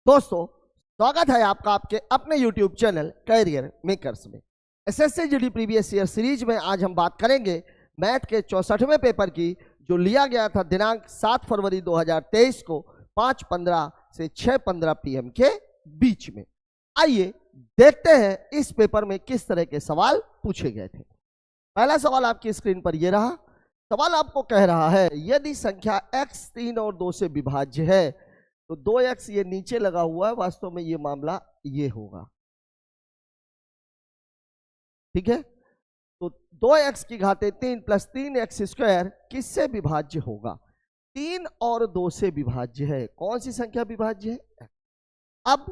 दोस्तों, स्वागत है आपका आपके अपने YouTube चैनल कैरियर मेकर्स में। SSC GD previous year series में आज हम बात करेंगे मैथ के 64वें पेपर की, जो लिया गया था दिनांक 7 फरवरी 2023 को 5:15 से 6:15 PM के बीच में। आइए देखते हैं इस पेपर में किस तरह के सवाल पूछे गए थे। पहला सवाल आपकी स्क्रीन पर यह रहा। सवाल आपको कह रहा है, यदि संख्या x 3 और 2 से विभाज्य है तो 2x ये नीचे लगा हुआ है, वास्तव में ये मामला ये होगा। ठीक है, तो 2x की घाते 3 प्लस 3x स्क्वायर किससे विभाज्य होगा? 3 और 2 से विभाज्य है। कौन सी संख्या विभाज्य है? अब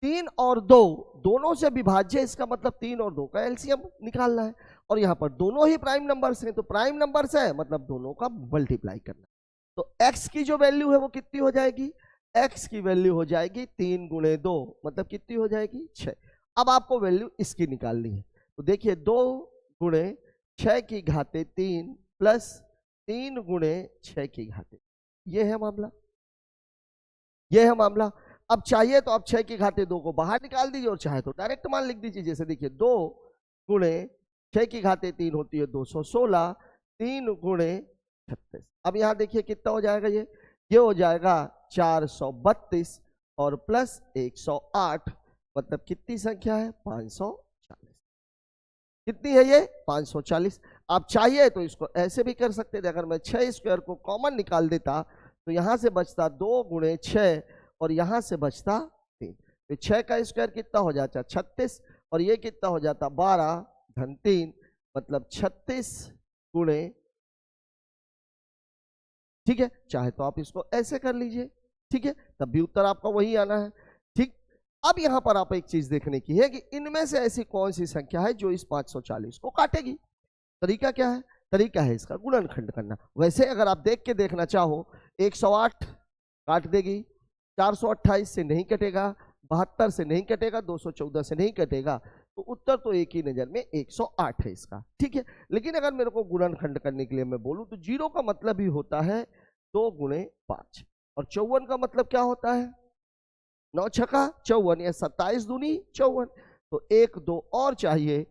3 और 2 दोनों से विभाज्य है, इसका मतलब 3 और 2 का एलसीएम निकालना है। और यहां पर दोनों ही प्राइम नंबर्स हैं, तो प्राइम नंबर्स है मतलब दोनों का मल्टीप्लाई करना। तो x की जो वैल्यू है वो कितनी हो जाएगी? x की वैल्यू हो जाएगी 3 गुणे 2, मतलब कितनी हो जाएगी? 6। अब आपको वैल्यू इसकी निकालनी है, तो देखिए 2 गुणे 6 की घाते 3 प्लस 3 गुणे 6 की घाते, ये है मामला, ये है मामला। अब चाहिए तो आप 6 की घाते 2 को बाहर निकाल दीजिए और चाहे तो डायरेक्ट मान लिख दीजिए। जैसे देखिए 2 गुणे 6 की घाते 3 होती है 216, 3 गुणे 36। अब यहां देखिए कितना हो जाएगा, ये हो जाएगा 432 और प्लस 108, मतलब कितनी संख्या है? 540। कितनी है ये? 540। आप चाहिए तो इसको ऐसे भी कर सकते थे। अगर मैं 6 स्क्वायर को कॉमन निकाल देता तो यहां से बचता 2 गुणे 6 और यहां से बचता 3, तो 6 का स्क्वायर कितना हो जाता? 36, और ये कितना हो जाता? 12 धन 3, मतलब 36 गुणे। ठीक है, चाहे तो आप इसको ऐसे कर लीजिए, ठीक है, तब भी उत्तर आपका वही आना है। ठीक, अब यहां पर आप एक चीज देखने की है कि इनमें से ऐसी कौन सी संख्या है जो इस 540 को काटेगी। तरीका क्या है? तरीका है इसका गुणनखंड करना। वैसे अगर आप देख के देखना चाहो, 108 काट देगी, 428 से नहीं कटेगा, 72 से नहीं कटेगा, 214 से नहीं कटेगा, तो उत्तर तो एक ही नजर में 108 है इसका। ठीक है, लेकिन अगर मेरे को गुणनखंड करने के लिए मैं बोलूं तो 0 का मतलब ही होता है 2 गुणे 5, और 54 का मतलब क्या होता है? 9 छक्का 54, या 27 दूनी 54, तो 1 2 और चाहिए,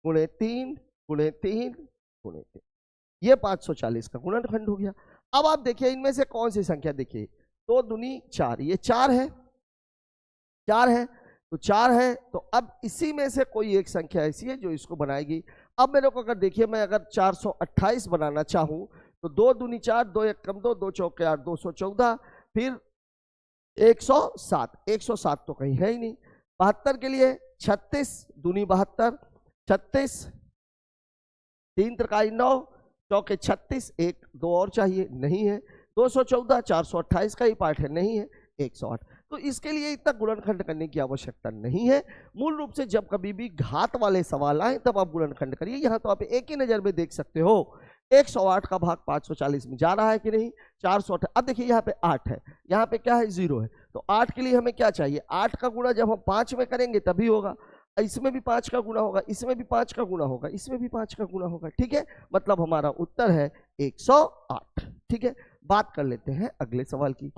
गुणे 3 गुणे 3 गुणे 3, ये 540 का गुणनखंड हो गया। अब आप देखिए इनमें से कौन सी संख्या, देखिए 2 दूनी 4, ये 4 है, 4 है, तो 4 है, तो अब इसी में से कोई एक संख्या ऐसी है जो इसको बनाएगी। अब मेरे को अगर देखिए मैं अगर 428 बनाना चाहूं तो 2 दूनी 4, 2 1 कम 2, 2 चौके 8, 214, फिर 107, 107 तो कहीं है ही नहीं। 72 के लिए 36 दूनी 72, 36 3 त्रिकाई 9, चौके 36, 1 2 और चाहिए, नहीं है। 214 428 का ही पार्ट है, नहीं है। 108, तो इसके लिए इतना गुणनखंड करने की आवश्यकता नहीं है। मूल रूप से जब कभी भी घात वाले सवाल आए तब आप गुणनखंड करिए। यहां तो आप एक ही नजर में देख सकते हो 108 का भाग 540 में जा रहा है कि नहीं? 408। अब देखिए यहाँ पे 8 है, यहाँ पे क्या है? 0 है, तो 8 के लिए हमें क्या चाहिए? 8 का गुणा जब हम 5 में करेंगे तभी होगा। इसमें भी 5 का गुणा होगा, इसमें भी 5 का गुणा होगा, इसमें भी 5 का गुणा होगा। ठीक है, मतलब हमारा उत्तर है 108। ठीक है, बात कर लेते हैं अगले सवाल की।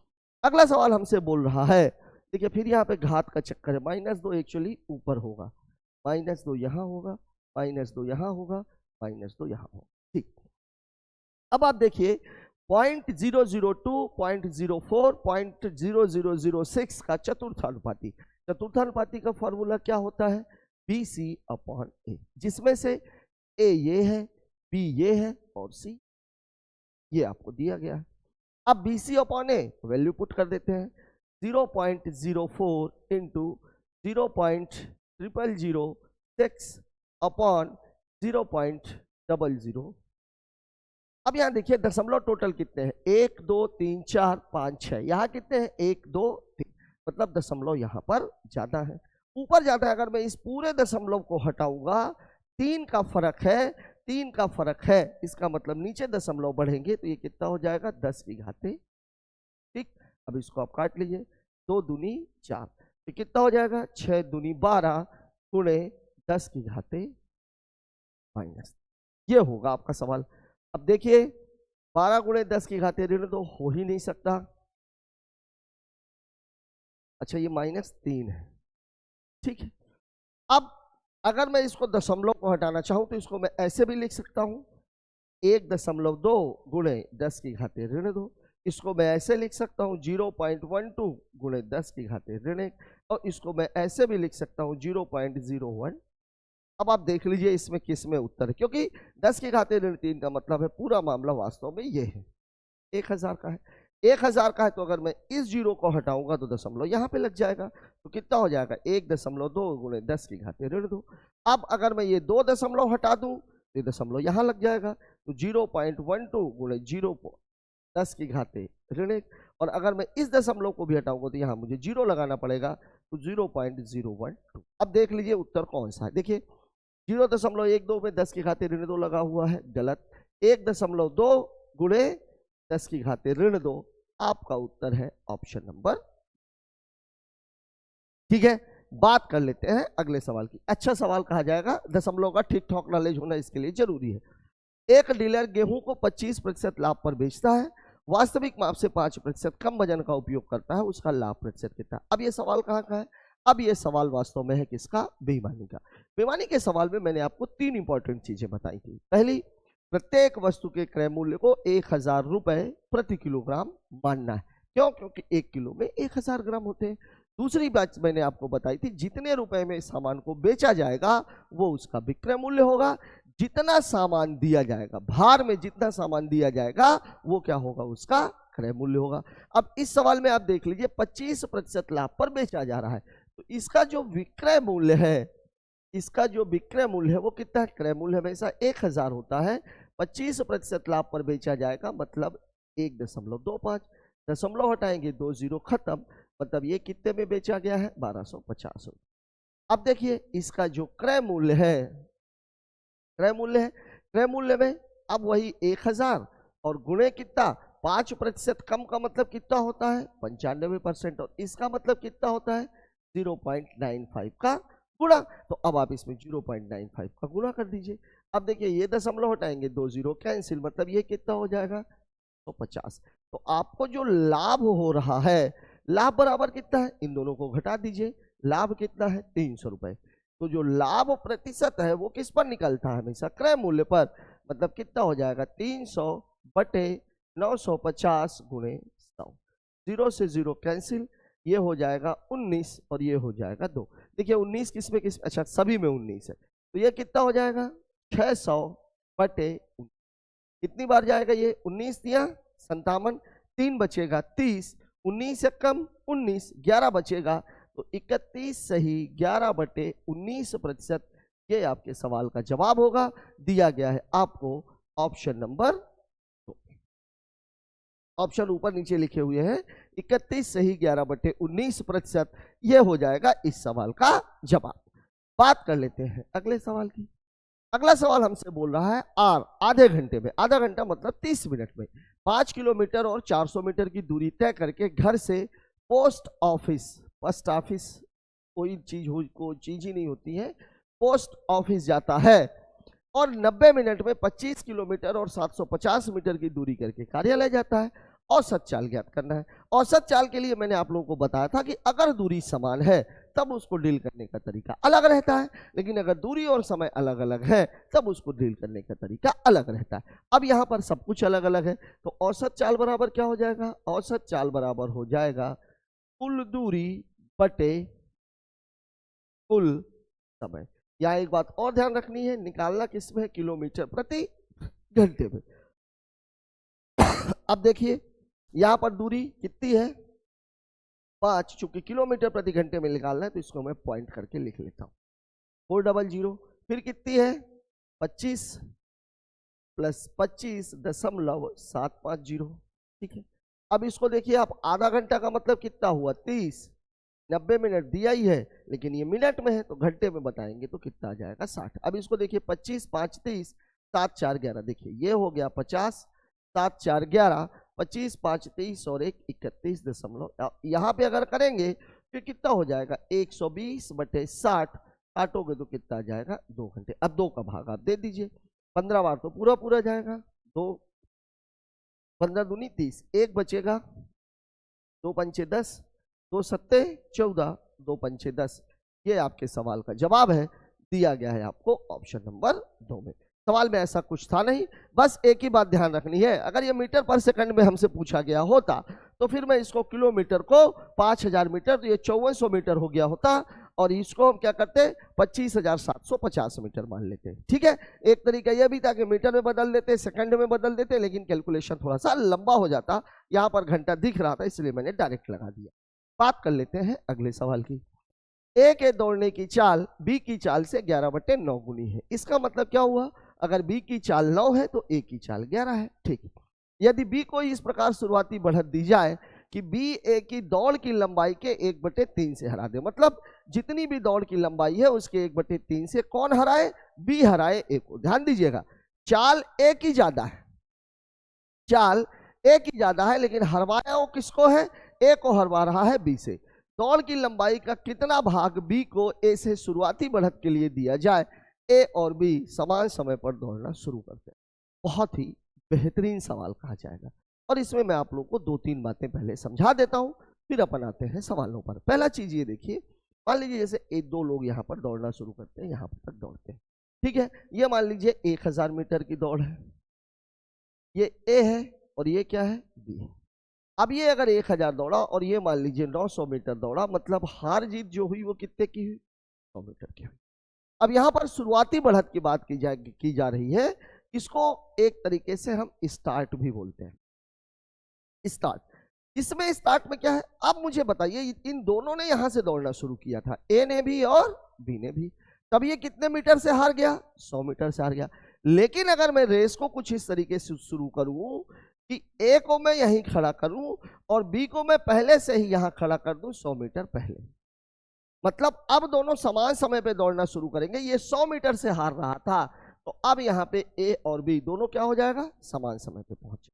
अगला सवाल हमसे बोल रहा है, देखिए फिर यहाँ पे घात का चक्कर है। -2 एक्चुअली ऊपर होगा, -2 यहाँ होगा, -2 यहाँ होगा, -2 यहाँ होगा। ठीक, अब आप देखिए 0.002, 0.04, 0.0006 का चतुर्थानुपाती। चतुर्थानुपाती का फॉर्मूला क्या होता है? BC/A, जिसमें से A ये है, B ये है और C ये आपको दिया गया है। अब BC/A वैल्यू पुट कर देते हैं, 0.04 इंटू 0.0006 अपॉन 0.00। अब यहां देखिए दशमलव टोटल कितने हैं? 1 2 3 4 5 6, यहां कितने हैं? 1 2 3, मतलब दशमलव यहां पर ज्यादा है, ऊपर ज्यादा है। अगर मैं इस पूरे दशमलव को हटाऊंगा, 3 का फर्क है, 3 का फर्क है, इसका मतलब नीचे दशमलव बढ़ेंगे तो ये कितना हो जाएगा? 10 की घाते। ठीक, अब इसको आप काट लीजिए, 2 दूनी 4, तो कितना हो जाएगा? 6 दूनी 12 गुणे 10 की घाते माइनस, ये होगा आपका सवाल। अब देखिए 12 गुणे 10 की घाते ऋण तो हो ही नहीं सकता, अच्छा ये -3 है, ठीक है। अब अगर मैं इसको दशमलव को हटाना चाहूं तो इसको मैं ऐसे भी लिख सकता हूं, 1.2 गुणे 10 की घाते ऋण 2। इसको मैं ऐसे लिख सकता हूँ 0.12 गुणे 10 की घाते ऋण 1, और इसको मैं ऐसे भी लिख सकता हूँ 0.01। अब आप देख लीजिए इसमें किस में उत्तर है, क्योंकि 10 की घाते ऋण 3 का मतलब है पूरा मामला वास्तव में ये है, 1000 का है। 1000 का है तो अगर मैं इस जीरो को हटाऊंगा तो दशमलव यहाँ पे लग जाएगा, तो कितना हो जाएगा 1.2 गुणे 10 की घाते ऋण 2। अब अगर मैं ये 2 दशमलव हटा दूं तो दशमलव यहाँ लग जाएगा, तो 0.12 गुणे 10 की घाते ऋण 1, और अगर मैं इस दशमलव को भी हटाऊंगा तो यहाँ मुझे 0 लगाना पड़ेगा, तो 0.012। अब देख लीजिए उत्तर कौन सा है। देखिए 0.12 में 10 की घाते ऋण 2 लगा हुआ है, गलत। 1.2 गुणे 10 की घाते ऋण 2, आपका उत्तर है ऑप्शन नंबर, ठीक है। बात कर लेते हैं अगले सवाल की। अच्छा सवाल कहा जाएगा, दशमलव का ठीक ठाक नॉलेज होना इसके लिए जरूरी है। एक डीलर गेहूं को 25% लाभ पर बेचता है, वास्तविक माप से 5% कम वजन का उपयोग करता है, उसका लाभ प्रतिशत कितना। अब ये सवाल कहाँ का है? अब ये सवाल वास्तव में है किसका? बेईमानी का। बेईमानी के सवाल में मैंने आपको 3 इंपॉर्टेंट चीजें बताई थी। पहली, प्रत्येक वस्तु के क्रय मूल्य को 1000 रुपए प्रति किलोग्राम मानना है। क्यों? क्योंकि 1 किलो में 1000 ग्राम होते हैं। दूसरी बात मैंने आपको बताई थी, जितने रुपए में सामान को बेचा जाएगा वो उसका विक्रय मूल्य होगा, जितना सामान दिया जाएगा, भार में जितना सामान दिया जाएगा वो क्या होगा? उसका क्रय मूल्य होगा। अब इस सवाल में आप देख लीजिए 25% लाभ पर बेचा जा रहा है, तो इसका जो विक्रय मूल्य है, इसका जो विक्रय मूल्य है वो कितना है? क्रय मूल्य हमेशा 1000 होता है, 25% लाभ पर बेचा जाएगा मतलब 1.25, दशमलव हटाएंगे 2 जीरो खत्म, मतलब ये कितने में बेचा गया है? 1250। अब देखिए इसका जो क्रय मूल्य है, क्रय मूल्य है, क्रय मूल्य में अब वही 1000 और गुणे कितना? 5% कम का मतलब कितना होता है? 95%, और इसका मतलब कितना होता है? 0.95 का गुणा। तो अब आप इसमें 0.95 का गुणा कर दीजिए। अब देखिए ये दशमलव हटाएंगे 2 जीरो कैंसिल, मतलब ये कितना हो जाएगा? तो 50। तो आपको जो लाभ हो रहा है, लाभ बराबर कितना है? इन दोनों को घटा दीजिए, लाभ कितना है? 300 रुपए। तो जो लाभ प्रतिशत है वो किस पर निकलता है? हमेशा क्रय मूल्य पर, मतलब कितना हो जाएगा? 300 बटे 950 गुणे 100, 0 से 0 कैंसिल, ये हो जाएगा 19 और ये हो जाएगा 2। देखिए 19 किस में किस, अच्छा सभी में 19 है, तो ये कितना हो जाएगा? 600 बटे, कितनी बार जाएगा ये? 19 दिया 57, 3 बचेगा 30, 19 से कम 19, 11 बचेगा, तो 31 सही 11 बटे 19%, ये आपके सवाल का जवाब होगा। दिया गया है आपको ऑप्शन नंबर 2। ऑप्शन ऊपर नीचे लिखे हुए हैं, 31 सही 11 बटे 19%, ये हो जाएगा इस सवाल का जवाब। बात कर लेते हैं अगले सवाल की। अगला सवाल हमसे बोल रहा है आर आधे घंटे में, आधा घंटा मतलब 30 मिनट में 5 किलोमीटर और 400 मीटर की दूरी तय करके घर से पोस्ट ऑफिस कोई चीज ही नहीं होती है, पोस्ट ऑफिस जाता है और 90 मिनट में 25 किलोमीटर और 750 मीटर की दूरी करके कार्यालय जाता है। औसत चाल ज्ञात करना है। औसत चाल के लिए मैंने आप लोगों को बताया था कि अगर दूरी समान है तब उसको डील करने का तरीका अलग रहता है, लेकिन अगर दूरी और समय अलग अलग है तब उसको डील करने का तरीका अलग रहता है। अब यहाँ पर सब कुछ अलग अलग है, तो औसत चाल बराबर क्या हो जाएगा? औसत चाल बराबर हो जाएगा कुल दूरी बटे कुल समय। यहाँ एक बात और ध्यान रखनी है, निकालना किसमें है? किलोमीटर प्रति घंटे में। अब देखिए यहाँ पर दूरी कितनी है? 5, चूंकि किलोमीटर प्रति घंटे में निकालना है तो इसको मैं पॉइंट करके लिख लेता हूँ, 400। फिर कितनी है? 25 प्लस 25.750, ठीक है। अब इसको देखिए आप, आधा घंटा का मतलब कितना हुआ? 30, 90 मिनट दिया ही है लेकिन ये मिनट में है तो घंटे में बताएंगे तो कितना आ जाएगा? 60। अब इसको देखिए 25 5 30, 7 4 11, देखिए ये हो गया 50, 7 4 11, 25 5 30 और 1 31 यहाँ पे अगर करेंगे फिर कितना हो जाएगा? 120 बटे 60, काटोगे तो कितना आ जाएगा? 2 घंटे। अब 2 का भाग आप दे दीजिए, 15 बार तो पूरा पूरा जाएगा, 2 15 दूनी 30, 1 बचेगा, 2 पंचे 10, 2 सत्ते 14, 2 पंचे 10। ये आपके सवाल का जवाब है, दिया गया है आपको ऑप्शन नंबर 2 में। सवाल में ऐसा कुछ था नहीं। बस एक ही बात ध्यान रखनी है, अगर ये मीटर पर सेकंड में हमसे पूछा गया होता तो फिर मैं इसको किलोमीटर को 5000 मीटर, तो ये 5400 मीटर हो गया होता, और इसको हम क्या करते 25,750 मीटर मान लेते। ठीक है, एक तरीका यह भी था कि मीटर में बदल देते, सेकंड में बदल देते, लेकिन कैलकुलेशन थोड़ा सा लंबा हो जाता। यहाँ पर घंटा दिख रहा था इसलिए मैंने डायरेक्ट लगा दिया। बात कर लेते हैं अगले सवाल की। ए के दौड़ने की चाल बी की चाल से 11/9 गुनी है। इसका मतलब क्या हुआ, अगर बी की चाल 9 है तो ए की चाल 11 है। ठीक है, यदि बी को इस प्रकार शुरुआती बढ़त दी जाए कि बी ए की दौड़ की लंबाई के 1/3 से हरा दे, मतलब जितनी भी दौड़ की लंबाई है उसके 1/3 से कौन हराए, बी हराए ए को। ध्यान दीजिएगा, चाल ए की ज्यादा है, चाल ए की ज्यादा है, लेकिन हरवाया वो किसको है, ए को हरवा रहा है बी से। दौड़ की लंबाई का कितना भाग बी को ए से शुरुआती बढ़त के लिए दिया जाए, ए और बी समान समय पर दौड़ना शुरू करते हैं। बहुत ही बेहतरीन सवाल कहा जाएगा, और इसमें मैं आप लोग को 2-3 बातें पहले समझा देता हूं, फिर अपन आते हैं सवालों पर। पहला चीज ये देखिए, मान लीजिए जैसे 1-2 लोग यहाँ पर दौड़ना शुरू करते हैं, यहाँ पर तक दौड़ते हैं। ठीक है, ये मान लीजिए 1000 मीटर की दौड़ है, ये ए है और ये क्या है, बी है। अब ये अगर 1000 दौड़ा और ये मान लीजिए 900 मीटर दौड़ा, मतलब हार जीत जो हुई वो कितने की हुई, 100 मीटर की हुई। अब यहाँ पर शुरुआती बढ़त की बात की जा रही है, इसको एक तरीके से हम स्टार्ट भी बोलते हैं, स्टार्ट। इसमें स्टार्ट में क्या है, अब मुझे बताइए, इन दोनों ने यहां से दौड़ना शुरू किया था, ए ने भी और बी ने भी, तब ये कितने मीटर से हार गया, 100 मीटर से हार गया। लेकिन अगर मैं रेस को कुछ इस तरीके से शुरू करूं कि ए को मैं यहीं खड़ा करूं और बी को मैं पहले से ही यहां खड़ा कर दूं 100 मीटर पहले, मतलब अब दोनों समान समय पे दौड़ना शुरू करेंगे। ये 100 मीटर से हार रहा था, तो अब यहाँ पे ए और बी दोनों क्या हो जाएगा, समान समय पे पहुंचे।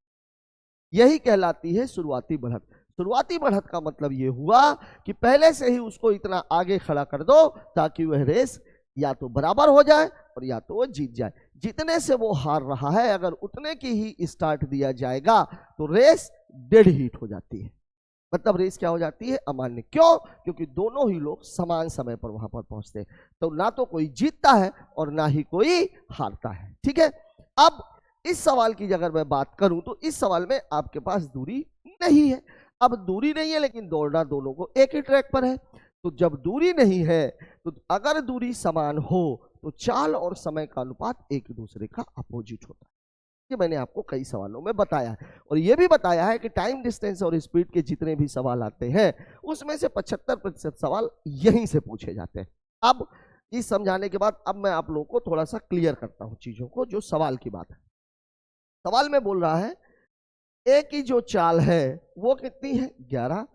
यही कहलाती है शुरुआती बढ़त। शुरुआती बढ़त का मतलब ये हुआ कि पहले से ही उसको इतना आगे खड़ा कर दो ताकि वह रेस या तो बराबर हो जाए और या तो वो जीत जाए। जितने से वो हार रहा है, अगर उतने की ही स्टार्ट दिया जाएगा तो रेस डेड हीट हो जाती है, मतलब रेस क्या हो जाती है, अमान्य। क्यों, क्योंकि दोनों ही लोग समान समय पर वहां पर पहुंचते हैं, तो ना तो कोई जीतता है और ना ही कोई हारता है। ठीक है, अब इस सवाल की अगर मैं बात करूं तो इस सवाल में आपके पास दूरी नहीं है। अब दूरी नहीं है लेकिन दौड़ना दोनों को एक ही ट्रैक पर है, तो जब दूरी नहीं है तो अगर दूरी समान हो तो चाल और समय का अनुपात एक दूसरे का अपोजिट होता है। ये मैंने आपको कई सवालों में बताया है, और ये भी बताया है कि टाइम, डिस्टेंस और स्पीड के जितने भी सवाल आते हैं उसमें से 75% सवाल यहीं से पूछे जाते हैं। अब इस समझाने के बाद अब मैं आप लोगों को थोड़ा सा क्लियर करता हूं चीजों को, जो सवाल की बात है। सवाल में बोल रहा है ए की जो चाल है वो कितनी है, 11,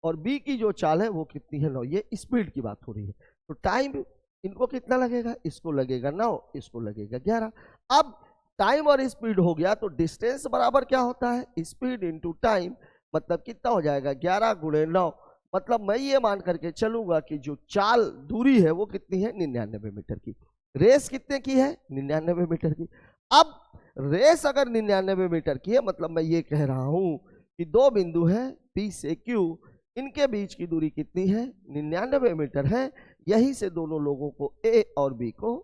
और बी की जो चाल है वो कितनी है, 9। ये स्पीड की बात हो रही है, तो टाइम इनको कितना लगेगा, इसको लगेगा 9, इसको लगेगा 11। अब टाइम और स्पीड हो गया तो डिस्टेंस बराबर क्या होता है, स्पीड इंटू टाइम, मतलब कितना हो जाएगा 11 गुणे 9। मतलब मैं ये मान करके चलूंगा कि जो चाल दूरी है वो कितनी है, 99 मीटर की। रेस कितने की है, 99 मीटर की। अब रेस अगर 99 मीटर की है, मतलब मैं ये कह रहा हूं कि दो बिंदु है P से Q, इनके बीच की दूरी कितनी है, 99 मीटर है। यहीं से दोनों लोगों को A और B को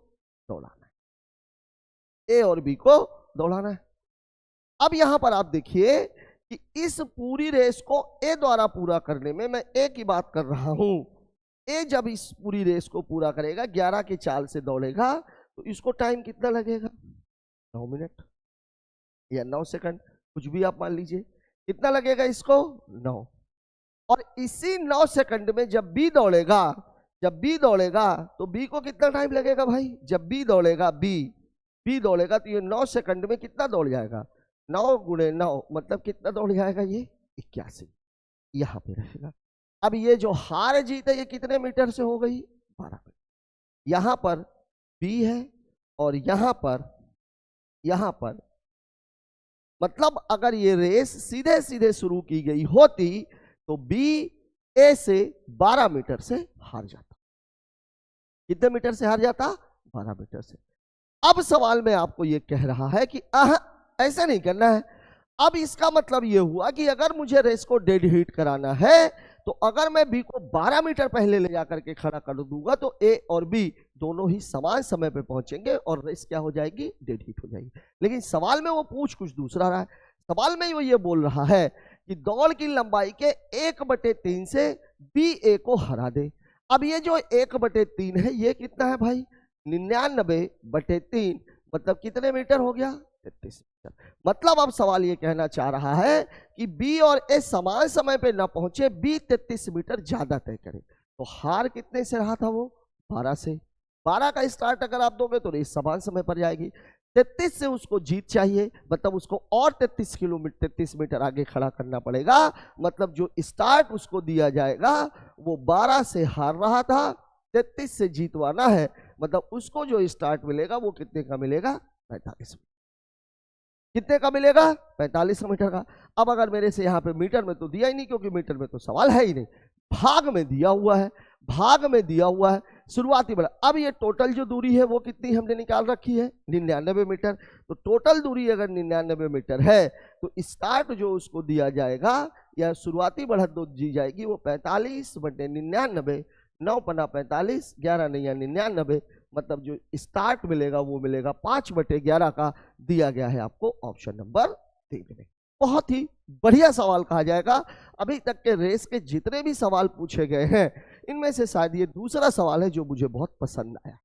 दौड़ाना है, A और B को दौड़ाना है। अब यहां पर आप देखिए कि इस पूरी रेस को A द्वारा पूरा करने में मैं A की बात कर रहा हूं। A जब इस पूरी रेस को पूरा करेगा, 11 की चाल से दौड़ेगा, तो इसको टाइम कितना लगेगा, 9 मिनट या 9 सेकंड, कुछ भी आप मान लीजिए। कितना लगेगा इसको, 9। और इसी 9 सेकंड में जब B दौड़ेगा तो B को कितना टाइम लगेगा भाई, जब B दौड़ेगा, B दौड़ेगा तो ये 9 सेकंड में कितना दौड़ जाएगा, 9 गुणे 9, मतलब कितना दौड़ जाएगा, ये 81 यहां पे रहेगा। अब ये जो हार जीत है ये कितने मीटर से हो गई, 12 मीटर। यहां पर B है और यहां पर मतलब अगर ये रेस सीधे सीधे शुरू की गई होती तो B A से 12 मीटर से हार जाता। कितने मीटर से हार जाता, 12 मीटर से। अब सवाल में आपको ये कह रहा है कि ऐसा नहीं करना है। अब इसका मतलब ये हुआ कि अगर मुझे रेस को डेड हीट कराना है तो अगर मैं बी को 12 मीटर पहले ले जाकर के खड़ा कर दूंगा तो ए और बी दोनों ही समान समय पे पहुंचेंगे और रेस क्या हो जाएगी, डेड हीट हो जाएगी। लेकिन सवाल में वो पूछ कुछ दूसरा रहा है। सवाल में वो ये बोल रहा है कि दौड़ की लंबाई के 1/3 से बी ए को हरा दे। अब ये जो 1/3 है ये कितना है भाई, 99/3, मतलब कितने मीटर हो गया, 33 मीटर। मतलब अब सवाल ये कहना चाह रहा है कि बी और ए समान समय पे ना पहुंचे, बी 33 मीटर ज्यादा तय करे। तो हार कितने से रहा था वो, 12 से। 12 का स्टार्ट अगर आप दोगे तो रेस समान समय पर जाएगी। 33 से उसको जीत चाहिए, मतलब उसको और 33 मीटर आगे खड़ा करना पड़ेगा। मतलब जो स्टार्ट उसको दिया जाएगा वो 12 से हार रहा था, 33 से जीतवाना है, मतलब उसको जो स्टार्ट मिलेगा वो कितने का मिलेगा, 45। कितने का मिलेगा, 45 मीटर का। अब अगर मेरे से यहाँ पे मीटर में तो दिया ही नहीं, क्योंकि मीटर में तो सवाल है ही नहीं, भाग में दिया हुआ है, भाग में दिया हुआ है शुरुआती बड़ा। अब ये टोटल जो दूरी है वो कितनी हमने निकाल रखी है, 99 मीटर। तो टोटल दूरी अगर 99 मीटर है तो स्टार्ट जो उसको दिया जाएगा या शुरुआती बढ़त जो दी जाएगी वो 45/99, 9 पन्ना 45, 11 नहीं 99, मतलब जो स्टार्ट मिलेगा वो मिलेगा 5/11 का दिया गया है आपको ऑप्शन नंबर 3 में। बहुत ही बढ़िया सवाल कहा जाएगा। अभी तक के रेस के जितने भी सवाल पूछे गए हैं इनमें से शायद ये दूसरा सवाल है जो मुझे बहुत पसंद आया।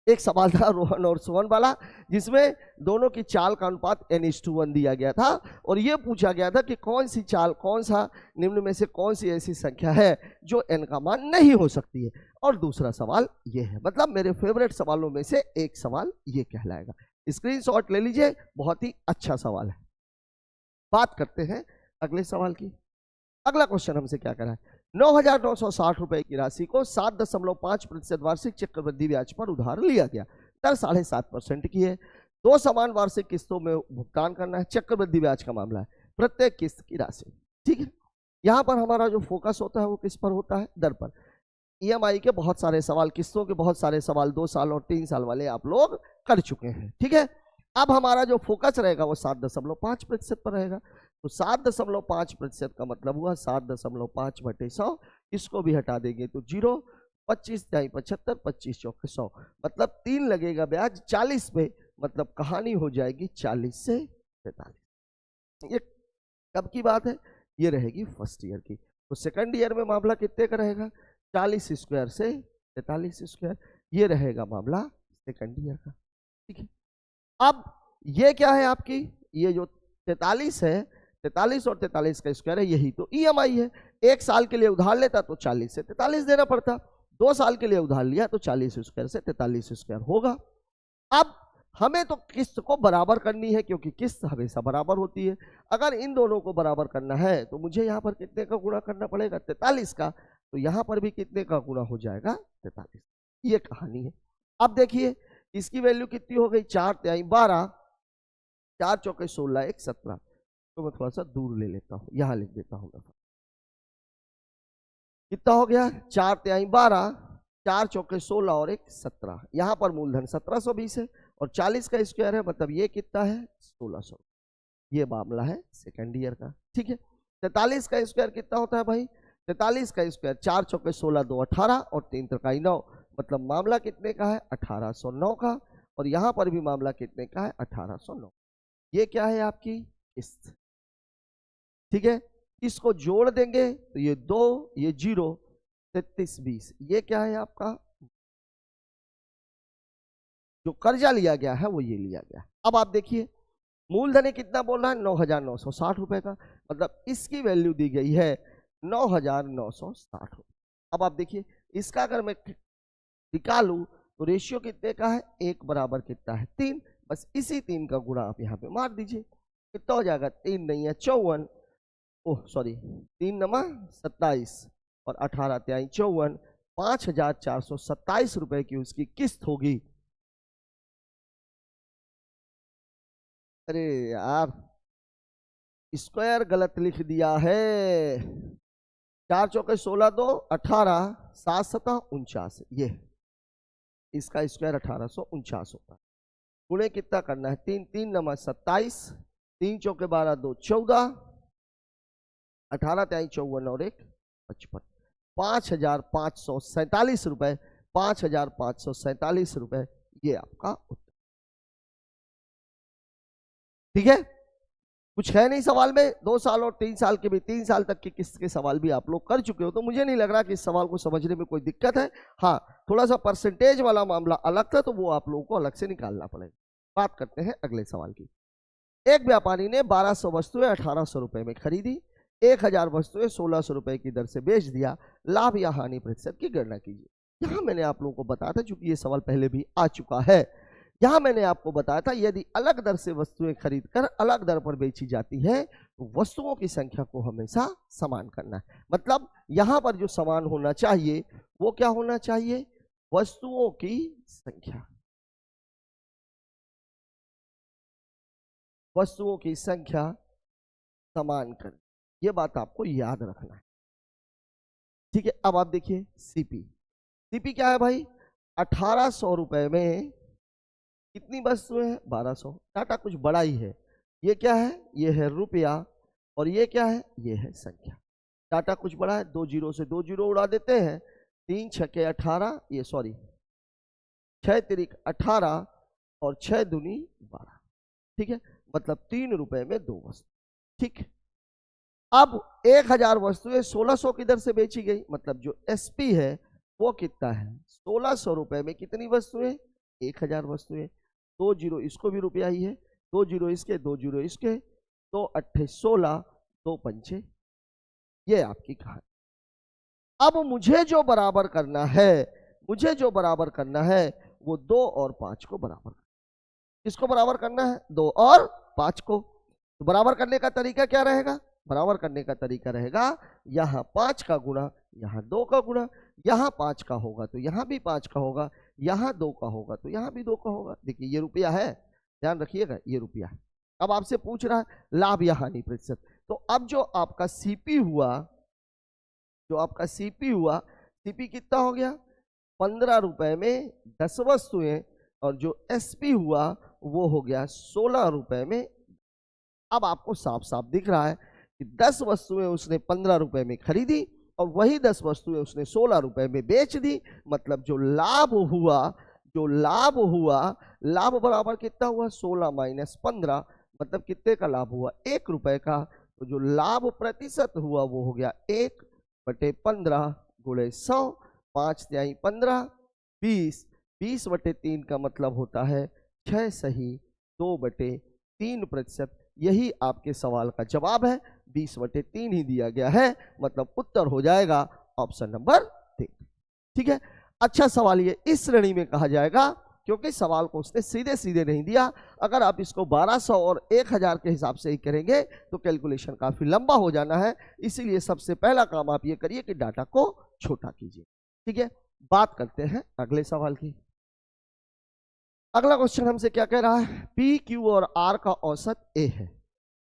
एक सवाल था रोहन और सोहन वाला, जिसमें दोनों की चाल का अनुपात n:1 दिया गया था और ये पूछा गया था कि कौन सी चाल, कौन सा निम्न में से कौन सी ऐसी संख्या है जो n का मान नहीं हो सकती है। और दूसरा सवाल ये है, मतलब मेरे फेवरेट सवालों में से एक सवाल ये कहलाएगा। स्क्रीनशॉट ले लीजिए, बहुत ही अच्छा सवाल है। बात करते हैं अगले सवाल की। अगला क्वेश्चन हमसे क्या करा है, 9,960 रुपए की राशि को 7.5% वार्षिक चक्रवृद्धि ब्याज पर उधार लिया गया, दर 7.5% की है। 2 समान वार्षिक किस्तों में भुगतान करना है, चक्रवृद्धि ब्याज का मामला है, प्रत्येक किस्त की राशि। ठीक है, यहां पर हमारा जो फोकस होता है वो किस पर होता है, दर पर। ईएमआई के बहुत सारे सवाल, किस्तों के बहुत सारे सवाल 2 साल और 3 साल वाले आप लोग कर चुके हैं। ठीक है, अब हमारा जो फोकस रहेगा वो 7.5% पर रहेगा। तो 7.5% का मतलब हुआ 7.5/100, इसको भी हटा देंगे तो 0, 25 × 75, 25 चौके 100, मतलब 3 लगेगा ब्याज 40 पे, मतलब कहानी हो जाएगी 40 से 43। ये कब की बात है, ये रहेगी फर्स्ट ईयर की। तो सेकंड ईयर में मामला कितने का रहेगा, 40 स्क्वायर से 43 स्क्वायर, ये रहेगा मामला सेकंड ईयर का। ठीक है, अब ये क्या है आपकी, ये जो 43 है, 43 और 43 का स्क्वायर है, यही तो ईएमआई है। 1 साल के लिए उधार लेता तो 40 से 43 देना पड़ता, 2 साल के लिए उधार लिया तो 40 स्क्वायर से 43 स्क्वायर होगा। अब हमें तो किस्त को बराबर करनी है, क्योंकि किस्त हमेशा बराबर होती है। अगर इन दोनों को बराबर करना है तो मुझे यहाँ पर कितने का गुणा करना पड़ेगा, 43 का, तो यहाँ पर भी कितने का गुणा हो जाएगा, 43। ये कहानी है। अब देखिए इसकी वैल्यू कितनी हो गई, 4 × 12, 4 चौके 16, 1 17। तो मैं थोड़ा सा दूर ले लेता हूं, यहां लिख देता हूं। कितना हो गया, 4 × 12, 4 चौके 16 और 1 17। यहां पर मूलधन 1720 है और 40 का स्क्वायर है, मतलब ये कितना है, 1600। ये मामला है सेकेंड ईयर का। ठीक है, 43 का स्क्वायर कितना होता है भाई, 43 का स्क्वायर 4 चौके 16, 2 18 और 3 × 9, मतलब मामला कितने का है, 1809 का। और यहां पर भी मामला कितने का है, 1809। ये क्या है आपकी किस्त। ठीक है, इसको जोड़ देंगे तो ये 2, ये 0, 33 20, ये क्या है आपका, जो कर्जा लिया गया है वो ये लिया गया। अब आप देखिए मूलधन कितना बोल रहा है, 9,960 रुपए का, मतलब इसकी वैल्यू दी गई है 9,960 रुपए। अब आप देखिए इसका अगर मैं निकालू तो रेशियो कितने का है, 1 बराबर कितना है, 3। बस इसी 3 का गुणा आप यहाँ पे मार दीजिए, कितना हो जाएगा, 3 नहीं है 54, ओह सॉरी 3 × 27 और 18 × 54, 5,427 रुपए की उसकी किस्त होगी। अरे यार स्क्वायर गलत लिख दिया है, 4 चौके 16, 2 18, 7 7 49, ये इसका स्क्वायर 1849 होता है। गुणे कितना करना है, 3 3 × 27, 3 चौके 12, 2 14, 18 × 54 और 1 55, 5,547 रुपए, 5,547 रुपए, ये आपका उत्तर। ठीक है, कुछ है नहीं सवाल में। 2 साल और 3 साल के भी, 3 साल तक की किस्त के सवाल भी आप लोग कर चुके हो, तो मुझे नहीं लग रहा कि इस सवाल को समझने में कोई दिक्कत है। हाँ, थोड़ा सा परसेंटेज वाला मामला अलग था, तो वो आप लोगों को अलग से निकालना पड़ेगा। बात करते हैं अगले सवाल की। एक व्यापारी ने 1200 वस्तुएं 1800 रुपए में खरीदी, 1000 वस्तुएं 1600 रुपए की दर से बेच दिया, लाभ या हानि प्रतिशत की गणना कीजिए। यहां मैंने आप लोगों को बताया था, चूंकि ये सवाल पहले भी आ चुका है, यहां मैंने आपको बताया था यदि अलग दर से वस्तुएं खरीदकर अलग दर पर बेची जाती है तो वस्तुओं की संख्या को हमेशा समान करना है। मतलब यहां पर जो समान होना चाहिए वो क्या होना चाहिए, वस्तुओं की संख्या, वस्तुओं की संख्या समान कर, ये बात आपको याद रखना है। ठीक है, अब आप देखिए सीपी। सीपी क्या है भाई, 1800 रुपए में कितनी वस्तुएं हैं, 1200। डाटा कुछ बड़ा ही है, ये क्या है, ये है रुपया, और ये क्या है, ये है संख्या। डाटा कुछ बड़ा है, 2 जीरो से 2 जीरो उड़ा देते हैं, 3 छक्के 18, ये सॉरी 6 तिरिक 18 और 6 दूनी 12। ठीक है, मतलब 3 रुपए में 2 वस्तु। ठीक, अब 1000 वस्तुएं 1600 की दर से बेची गई, मतलब जो एसपी है वो कितना है, 1600 रुपए में कितनी वस्तुएं, 1000 वस्तुएं। 2 जीरो इसको भी रुपया ही है, 2 जीरो इसके, 2 जीरो इसके, 2 अट्ठे 16, 2 पंचे, ये आपकी कहानी। अब मुझे जो बराबर करना है, मुझे जो बराबर करना है वो 2 और 5 को बराबर, किसको बराबर करना है, 2 और 5 को। तो बराबर करने का तरीका क्या रहेगा, बराबर करने का तरीका रहेगा यहाँ 5 का गुणा, यहाँ 2 का गुणा, यहाँ 5 का होगा तो यहाँ भी 5 का होगा, यहाँ 2 का होगा तो यहाँ भी 2 का होगा। देखिए ये रुपया है, ध्यान रखिएगा ये रुपया है। अब आपसे पूछ रहा है लाभ या हानि प्रतिशत, तो अब जो आपका सीपी हुआ, जो आपका सीपी हुआ, सीपी कितना हो गया, 15 रुपए में 10 वस्तुएं, और जो एसपी हुआ वो हो गया 16 रुपए में। अब आपको साफ साफ दिख रहा है कि 10 वस्तुएं उसने 15 रुपए में खरीदी और वही 10 वस्तुएं उसने 16 रुपए में बेच दी। मतलब जो लाभ हुआ, जो लाभ हुआ, लाभ बराबर कितना हुआ, 16 माइनस 15, मतलब कितने का लाभ हुआ, 1 रुपए का। तो जो लाभ प्रतिशत हुआ वो हो गया 1/15 गुणे 100, 5 तिहाई 15, 20, 20/3 का मतलब होता है 6 सही 2/3%। यही आपके सवाल का जवाब है, 20/3 ही दिया गया है, मतलब उत्तर हो जाएगा ऑप्शन नंबर 3। ठीक है, अच्छा सवाल ये इस श्रेणी में कहा जाएगा क्योंकि सवाल को उसने सीधे सीधे नहीं दिया। अगर आप इसको 1200 और 1000 के हिसाब से ही करेंगे तो कैलकुलेशन काफी लंबा हो जाना है, इसीलिए सबसे पहला काम आप ये करिए कि डाटा को छोटा कीजिए। ठीक है, बात करते हैं अगले सवाल की। अगला क्वेश्चन हमसे क्या कह रहा है, पी क्यू और आर का औसत ए है,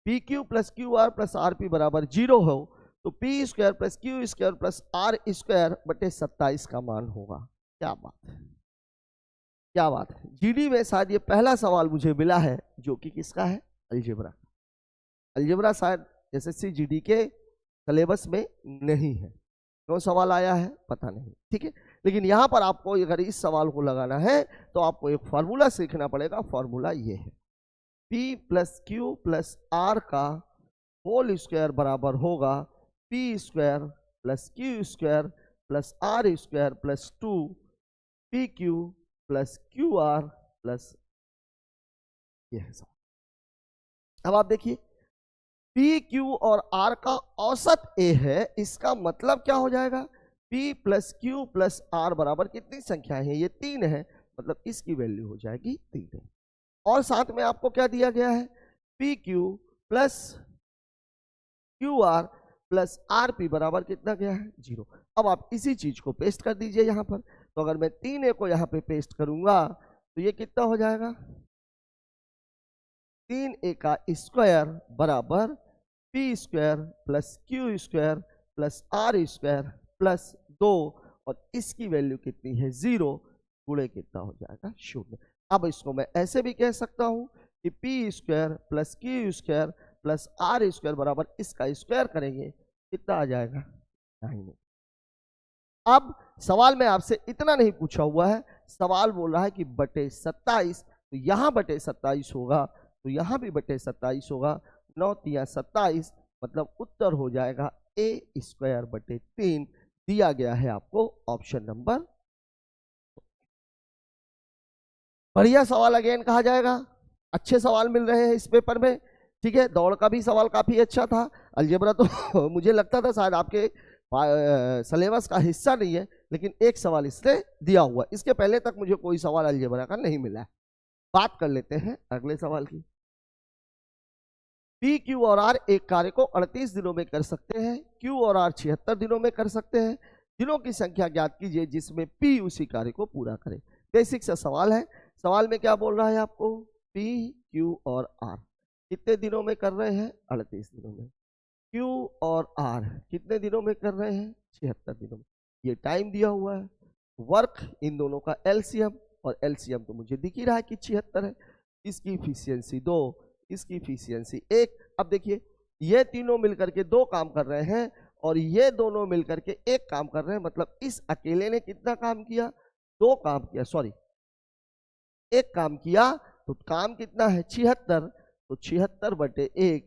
P Q plus Q R plus R P बराबर 0 हो तो P square plus Q square plus R square बटे 27 का मान होगा। क्या बात है, क्या बात है। जीडी में शायद ये पहला सवाल मुझे मिला है जो कि किसका है, अलजेब्रा। अलजेब्रा शायद एसएससी जीडी के सिलेबस में नहीं है, क्यों सवाल आया है पता नहीं। ठीक है, लेकिन यहाँ पर आपको अगर इस सवाल को लगाना है तो आपको एक फॉर्मूला सीखना पड़ेगा। फॉर्मूला ये है, P plus Q plus R का होल स्क्वायर बराबर होगा P square plus Q square plus R square plus 2 P Q plus Q R plus, ये है सवाल। अब आप देखिए पी क्यू और आर का औसत ए है, इसका मतलब क्या हो जाएगा, P plus Q plus R बराबर कितनी संख्याएं हैं, ये 3 है, मतलब इसकी वैल्यू हो जाएगी 3 है। और साथ में आपको क्या दिया गया है, P Q plus Q R plus R P बराबर कितना गया है, 0। अब आप इसी चीज को पेस्ट कर दीजिए यहाँ पर। तो अगर मैं 3a को यहाँ पे पेस्ट करूंगा तो ये कितना हो जाएगा, 3a का स्क्वायर बराबर P square plus Q square plus R square plus 2, और इसकी वैल्यू कितनी है 0, गुणे कितना हो जाएगा 0। अब इसको मैं ऐसे भी कह सकता हूं कि P square plus Q square plus R square बराबर इसका स्क्वायर करेंगे कितना आ जाएगा 9। अब सवाल में आपसे इतना नहीं पूछा हुआ है, सवाल बोल रहा है कि बटे 27, तो यहां बटे 27 होगा, तो यहां भी बटे 27 होगा। 9 तिया 27, मतलब उत्तर हो जाएगा a² बटे 3। दिया गया है आपको ऑप्शन नंबर। बढ़िया सवाल अगेन कहा जाएगा, अच्छे सवाल मिल रहे हैं इस पेपर में। ठीक है, दौड़ का भी सवाल काफी अच्छा था। अलजेब्रा तो मुझे लगता था शायद आपके सिलेबस का हिस्सा नहीं है, लेकिन एक सवाल इससे दिया हुआ, इसके पहले तक मुझे कोई सवाल अलजेब्रा का नहीं मिला है। बात कर लेते हैं अगले सवाल की। पी, क्यू और आर एक कार्य को 38 दिनों में कर सकते हैं, क्यू और आर 76 दिनों में कर सकते हैं। दिनों की संख्या ज्ञात कीजिए जिसमें पी उसी कार्य को पूरा करे। बेसिक सा सवाल है। सवाल में क्या बोल रहा है आपको, पी, क्यू और आर कितने दिनों में कर रहे हैं, 38 दिनों में। क्यू और आर कितने दिनों में कर रहे हैं, 76 दिनों में। ये टाइम दिया हुआ है। वर्क इन दोनों का एलसीएम, और एलसीएम तो मुझे दिख ही रहा है कि 76 है। इसकी इफिशियंसी 2, इसकी इफिशियंसी 1। अब देखिए ये तीनों मिलकर के 2 काम कर रहे हैं और ये दोनों मिलकर के 1 काम कर रहे हैं, मतलब इस अकेले ने कितना काम किया, 2 काम किया, सॉरी 1 काम किया। तो काम कितना है, 76, तो 76 बटे 1,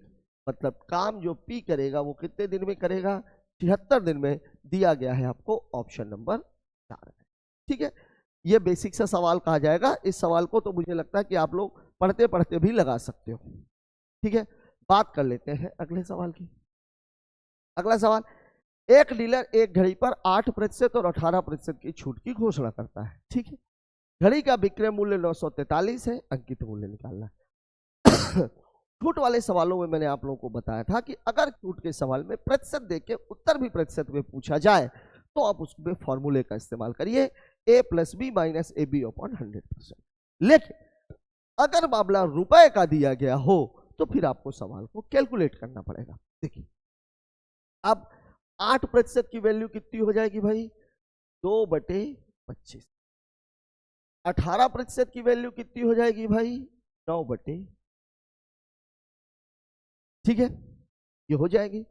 मतलब काम जो पी करेगा वो कितने दिन में करेगा, 76 दिन में। दिया गया है आपको ऑप्शन नंबर 4। ठीक है, ये बेसिक सा सवाल कहा जाएगा। इस सवाल को तो मुझे लगता है कि आप लोग पढ़ते पढ़ते भी लगा सकते हो। ठीक है, बात कर लेते हैं अगले सवाल की। अगला सवाल, एक डीलर एक घड़ी पर 8% और 18% की छूट की घोषणा करता है। ठीक है, घड़ी का विक्रय मूल्य 943 है, अंकित मूल्य निकालना है। छूट वाले सवालों में मैंने आप लोगों को बताया था कि अगर छूट के सवाल में प्रतिशत देके उत्तर भी प्रतिशत में पूछा जाए तो आप उसमें फॉर्मूले का इस्तेमाल करिए, a + b - ab/100%। लेकिन अगर मामला रुपए का दिया गया हो तो फिर आपको सवाल को कैलकुलेट करना पड़ेगा। देखिए अब 8% की वैल्यू कितनी हो जाएगी भाई, 2/25। 18% की वैल्यू कितनी हो जाएगी भाई, 9/, ठीक है, ये हो जाएगी।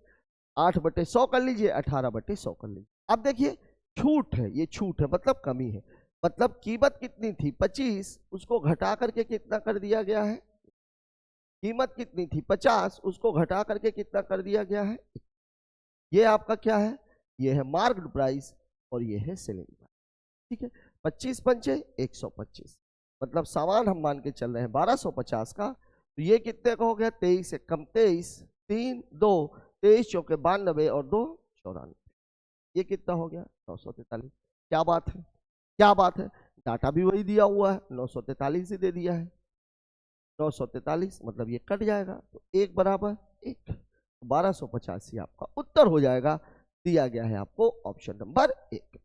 8/100 कर लीजिए, 18/100 कर लीजिए। अब देखिए छूट है, ये छूट है मतलब कमी है, मतलब कीमत कितनी थी 25, उसको घटा करके कितना कर दिया गया है, कीमत कितनी थी 50, उसको घटा करके कितना कर दिया गया है। ये आपका क्या है, ये है मार्केट प्राइस और ये है सेलिंग प्राइस। ठीक है, 25 पंचे 125, मतलब सामान हम मान के चल रहे हैं 1250 का, तो ये कितने का हो गया, 23 से कम 23, 3 2, 23 चौके 92 और 2 94, ये कितना हो गया 943। क्या बात है, क्या बात है, डाटा भी वही दिया हुआ है, 943 ही दे दिया है। 943 मतलब ये कट जाएगा, तो 1 बराबर 1, 1250 ही आपका उत्तर हो जाएगा। दिया गया है आपको ऑप्शन नंबर 1।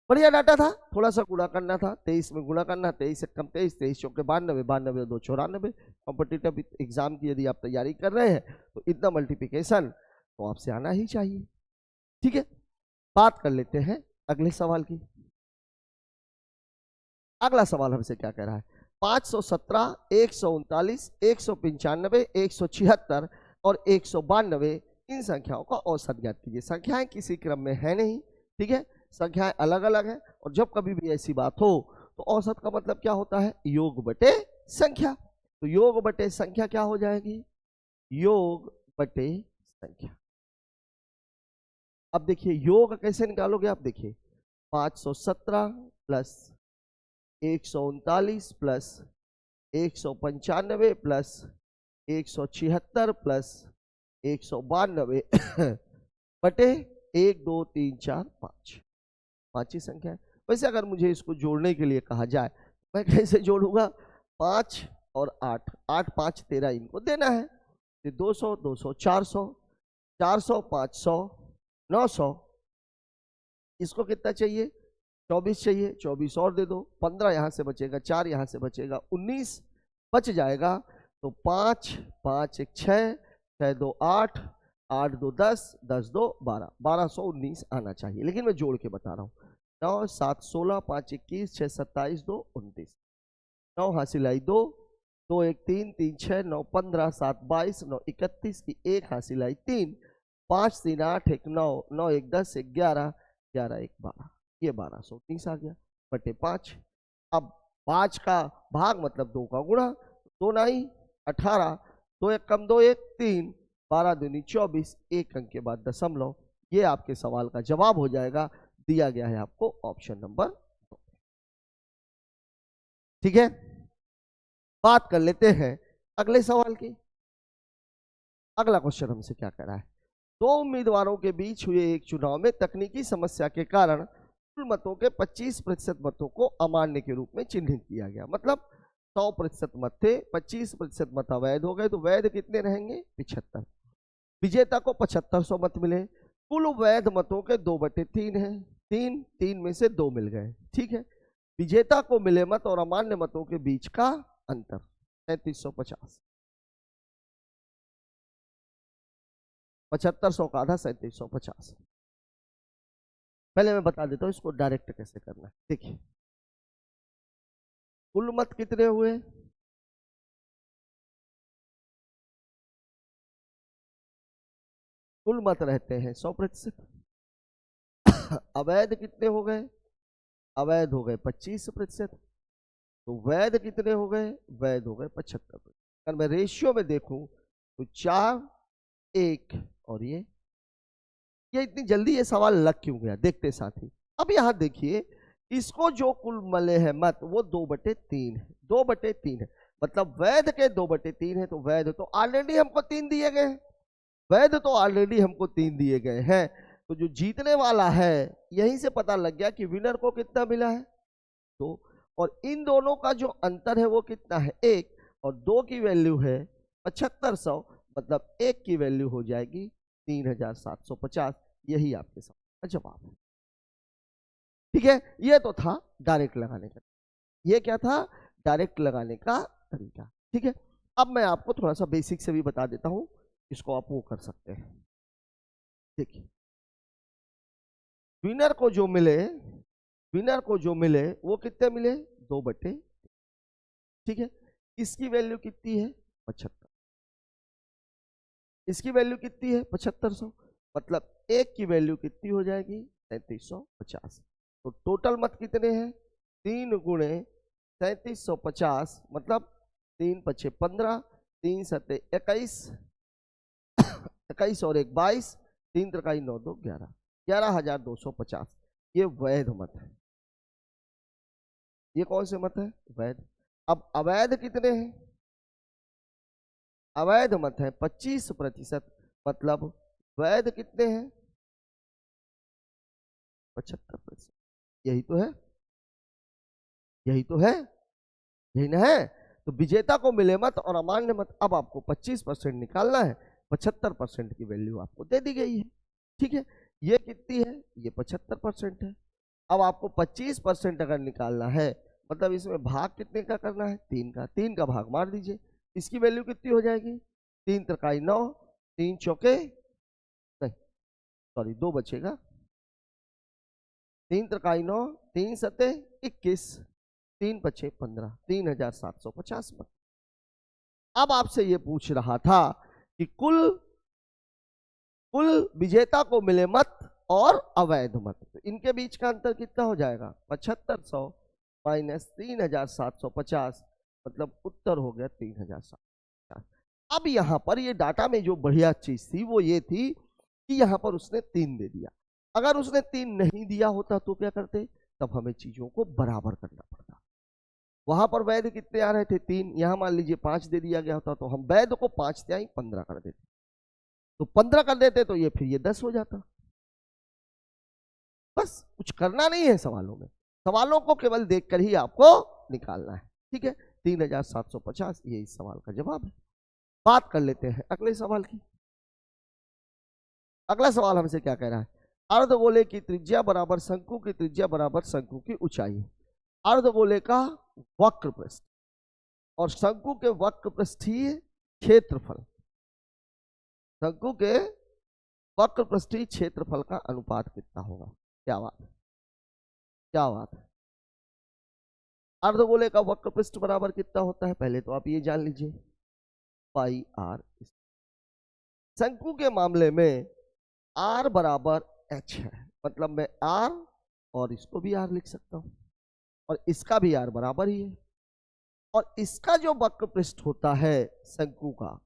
बढ़िया डाटा था, थोड़ा सा गुणा करना था, 23 में गुणा करना, 23 से कम 23, 23 चौके 92, 92 2 94। कॉम्पिटिटिव एग्जाम की यदि आप तैयारी कर रहे हैं तो इतना मल्टीप्लिकेशन तो आपसे आना ही चाहिए। ठीक है, बात कर लेते हैं अगले सवाल की। अगला सवाल हमसे क्या कह रहा है, 517, 139, 195, 176 और 192 इन संख्याओं का औसत ज्ञात कीजिए। संख्याएं किसी क्रम में है नहीं, ठीक है, संख्याएं अलग अलग हैं, और जब कभी भी ऐसी बात हो तो औसत का मतलब क्या होता है, योग बटे संख्या। तो योग बटे संख्या क्या हो जाएगी, योग बटे संख्या। अब देखिए योग कैसे निकालोगे आप, देखिए 517 प्लस 139 प्लस 195 प्लस 176 प्लस 192 बटे 1 2 3 4 5, 5 ही संख्या है। वैसे अगर मुझे इसको जोड़ने के लिए कहा जाए मैं कैसे जोड़ूंगा, 5 और 8, 8 5 13, इनको देना है, 200 200 400, 400 500 900, इसको कितना चाहिए 24 चाहिए, 24 और दे दो, 15 यहाँ से बचेगा, 4 यहाँ से बचेगा, 19 बच जाएगा। तो 5 5 1 6, 6 2 8, 8 2 10, 10 2 12, 1219 आना चाहिए, लेकिन मैं जोड़ के बता रहा हूँ। 9 7 16, 5 21, 6 27, 2 29, 9 हासिल आई 2, 2 1 3, 3 6, 9 15, 7 22, 9 31 की 1 हासिल आई 3, 5 3 8 1 9 9 1 10 1 11 11 1 12, ये 1219 आ गया बटे 5। अब 5 का भाग मतलब 2 का गुणा, 2 9 18, 2 1 कम 2 1 3, 12 दूनी 24, 1 अंक के बाद दशमलव। ये आपके सवाल का जवाब हो जाएगा, दिया गया है आपको ऑप्शन नंबर 2। ठीक है, बात कर लेते हैं अगले सवाल की। अगला क्वेश्चन हमसे क्या कह रहा है, 2 उम्मीदवारों के बीच हुए एक चुनाव में तकनीकी समस्या के कारण कुल मतों के 25% मतों को अमान्य के रूप में चिन्हित किया गया। मतलब 100% मत थे, 25% मत अवैध हो गए, तो वैध कितने रहेंगे 75। विजेता को 7500 मत मिले, कुल वैध मतों के 2/3 है, 3 में से 2 मिल गए। ठीक है, विजेता को मिले मत और अमान्य मतों के बीच का अंतर 3750, 7500 का आधा 3750। पहले मैं बता देता हूं इसको डायरेक्ट कैसे करना है। देखिए, कुल मत कितने हुए, कुल मत रहते हैं 100%। अवैध कितने हो गए, अवैध हो गए 25%, तो वैध कितने हो गए, वैध हो गए 75%। अगर मैं रेशियो में देखूं तो 4 1 और ये इतनी जल्दी ये सवाल लग क्यों गया, देखते साथी। अब यहां देखिए, इसको जो कुल मले हैं मत वो 2/3 है, 2/3 है, मतलब वैध के 2/3 है, तो वैध तो ऑलरेडी हमको 3 दिए गए हैं, वैध तो ऑलरेडी हमको 3 दिए गए हैं। तो जो जीतने वाला है, यहीं से पता लग गया कि विनर को कितना मिला है 2, और इन दोनों का जो अंतर है वो कितना है 1, और 2 की वैल्यू है 7500, मतलब 1 की वैल्यू हो जाएगी 3750। यही आपके सवाल का जवाब है। ठीक है, ये तो था डायरेक्ट लगाने का, ये क्या था डायरेक्ट लगाने का तरीका। ठीक है, अब मैं आपको थोड़ा सा बेसिक से भी बता देता हूं, इसको आप वो कर सकते हैं। देखिए, विनर को जो मिले, विनर को जो मिले वो कितने मिले 2/3। ठीक है, इसकी वैल्यू कितनी है 75, इसकी वैल्यू कितनी है 7500, मतलब 1 की वैल्यू कितनी हो जाएगी 3750। तो टोटल मत कितने हैं 3 गुणे 3750, मतलब 3 5 15, 3 7 21, 21 और 1 22, 3 3 9 2 11, 11250। ये वैध मत है, ये कौन से मत है वैध। अब अवैध कितने हैं, अवैध मत है 25%, मतलब वैध कितने हैं 75%। यही तो है, यही तो है, यही ना है। तो विजेता को मिले मत और अमान्य मत, अब आपको 25% निकालना है, 75% की वैल्यू आपको दे दी गई है। ठीक है, ये कितनी है, ये 75% है। अब आपको 25% अगर निकालना है, मतलब इसमें भाग कितने का करना है 3 का, 3 का भाग मार दीजिए, इसकी वैल्यू कितनी हो जाएगी 3 3 9, 3 चौके नहीं सॉरी 2 बचेगा, 3 3 9, 3 7 21, 3 5 15, 3750 मत। अब आपसे ये पूछ रहा था कि कुल विजेता को मिले मत और अवैध मत, तो इनके बीच का अंतर कितना हो जाएगा 7500 माइनस 3750, मतलब उत्तर हो गया 3750। अब यहां पर ये डाटा में जो बढ़िया चीज थी वो ये थी कि यहां पर उसने 3 दे दिया। अगर उसने 3 नहीं दिया होता तो क्या करते, तब हमें चीजों को बराबर करना पड़ता। वहां पर वैध कितने आ रहे थे 3, यहां मान लीजिए 5 दे दिया गया होता, तो हम वैध को 5 से 15 कर देते, तो 15 कर देते तो ये फिर ये 10 हो जाता। बस कुछ करना नहीं है सवालों में, सवालों को केवल देखकर ही आपको निकालना है। ठीक है, 3750 ये इस सवाल का जवाब है। बात कर लेते हैं अगले सवाल की। अगला सवाल हमसे क्या कह रहा है, अर्धगोले की त्रिज्या बराबर शंकु की त्रिज्या बराबर शंकु की ऊंचाई। अर्धगोले का वक्र पृष्ठ और शंकु के वक्र पृष्ठीय क्षेत्रफल, शंकु के वक्र पृष्ठीय क्षेत्रफल का अनुपात कितना होगा। क्या बात है, क्या बात है। अर्धगोले का वक्र पृष्ठ बराबर कितना होता है, पहले तो आप ये जान लीजिए पाई आर। शंकु के मामले में आर बराबर एच है, मतलब मैं आर और इसको भी आर लिख सकता हूं और इसका भी आर बराबर ही है। और इसका जो वक्र पृष्ठ होता है शंकु का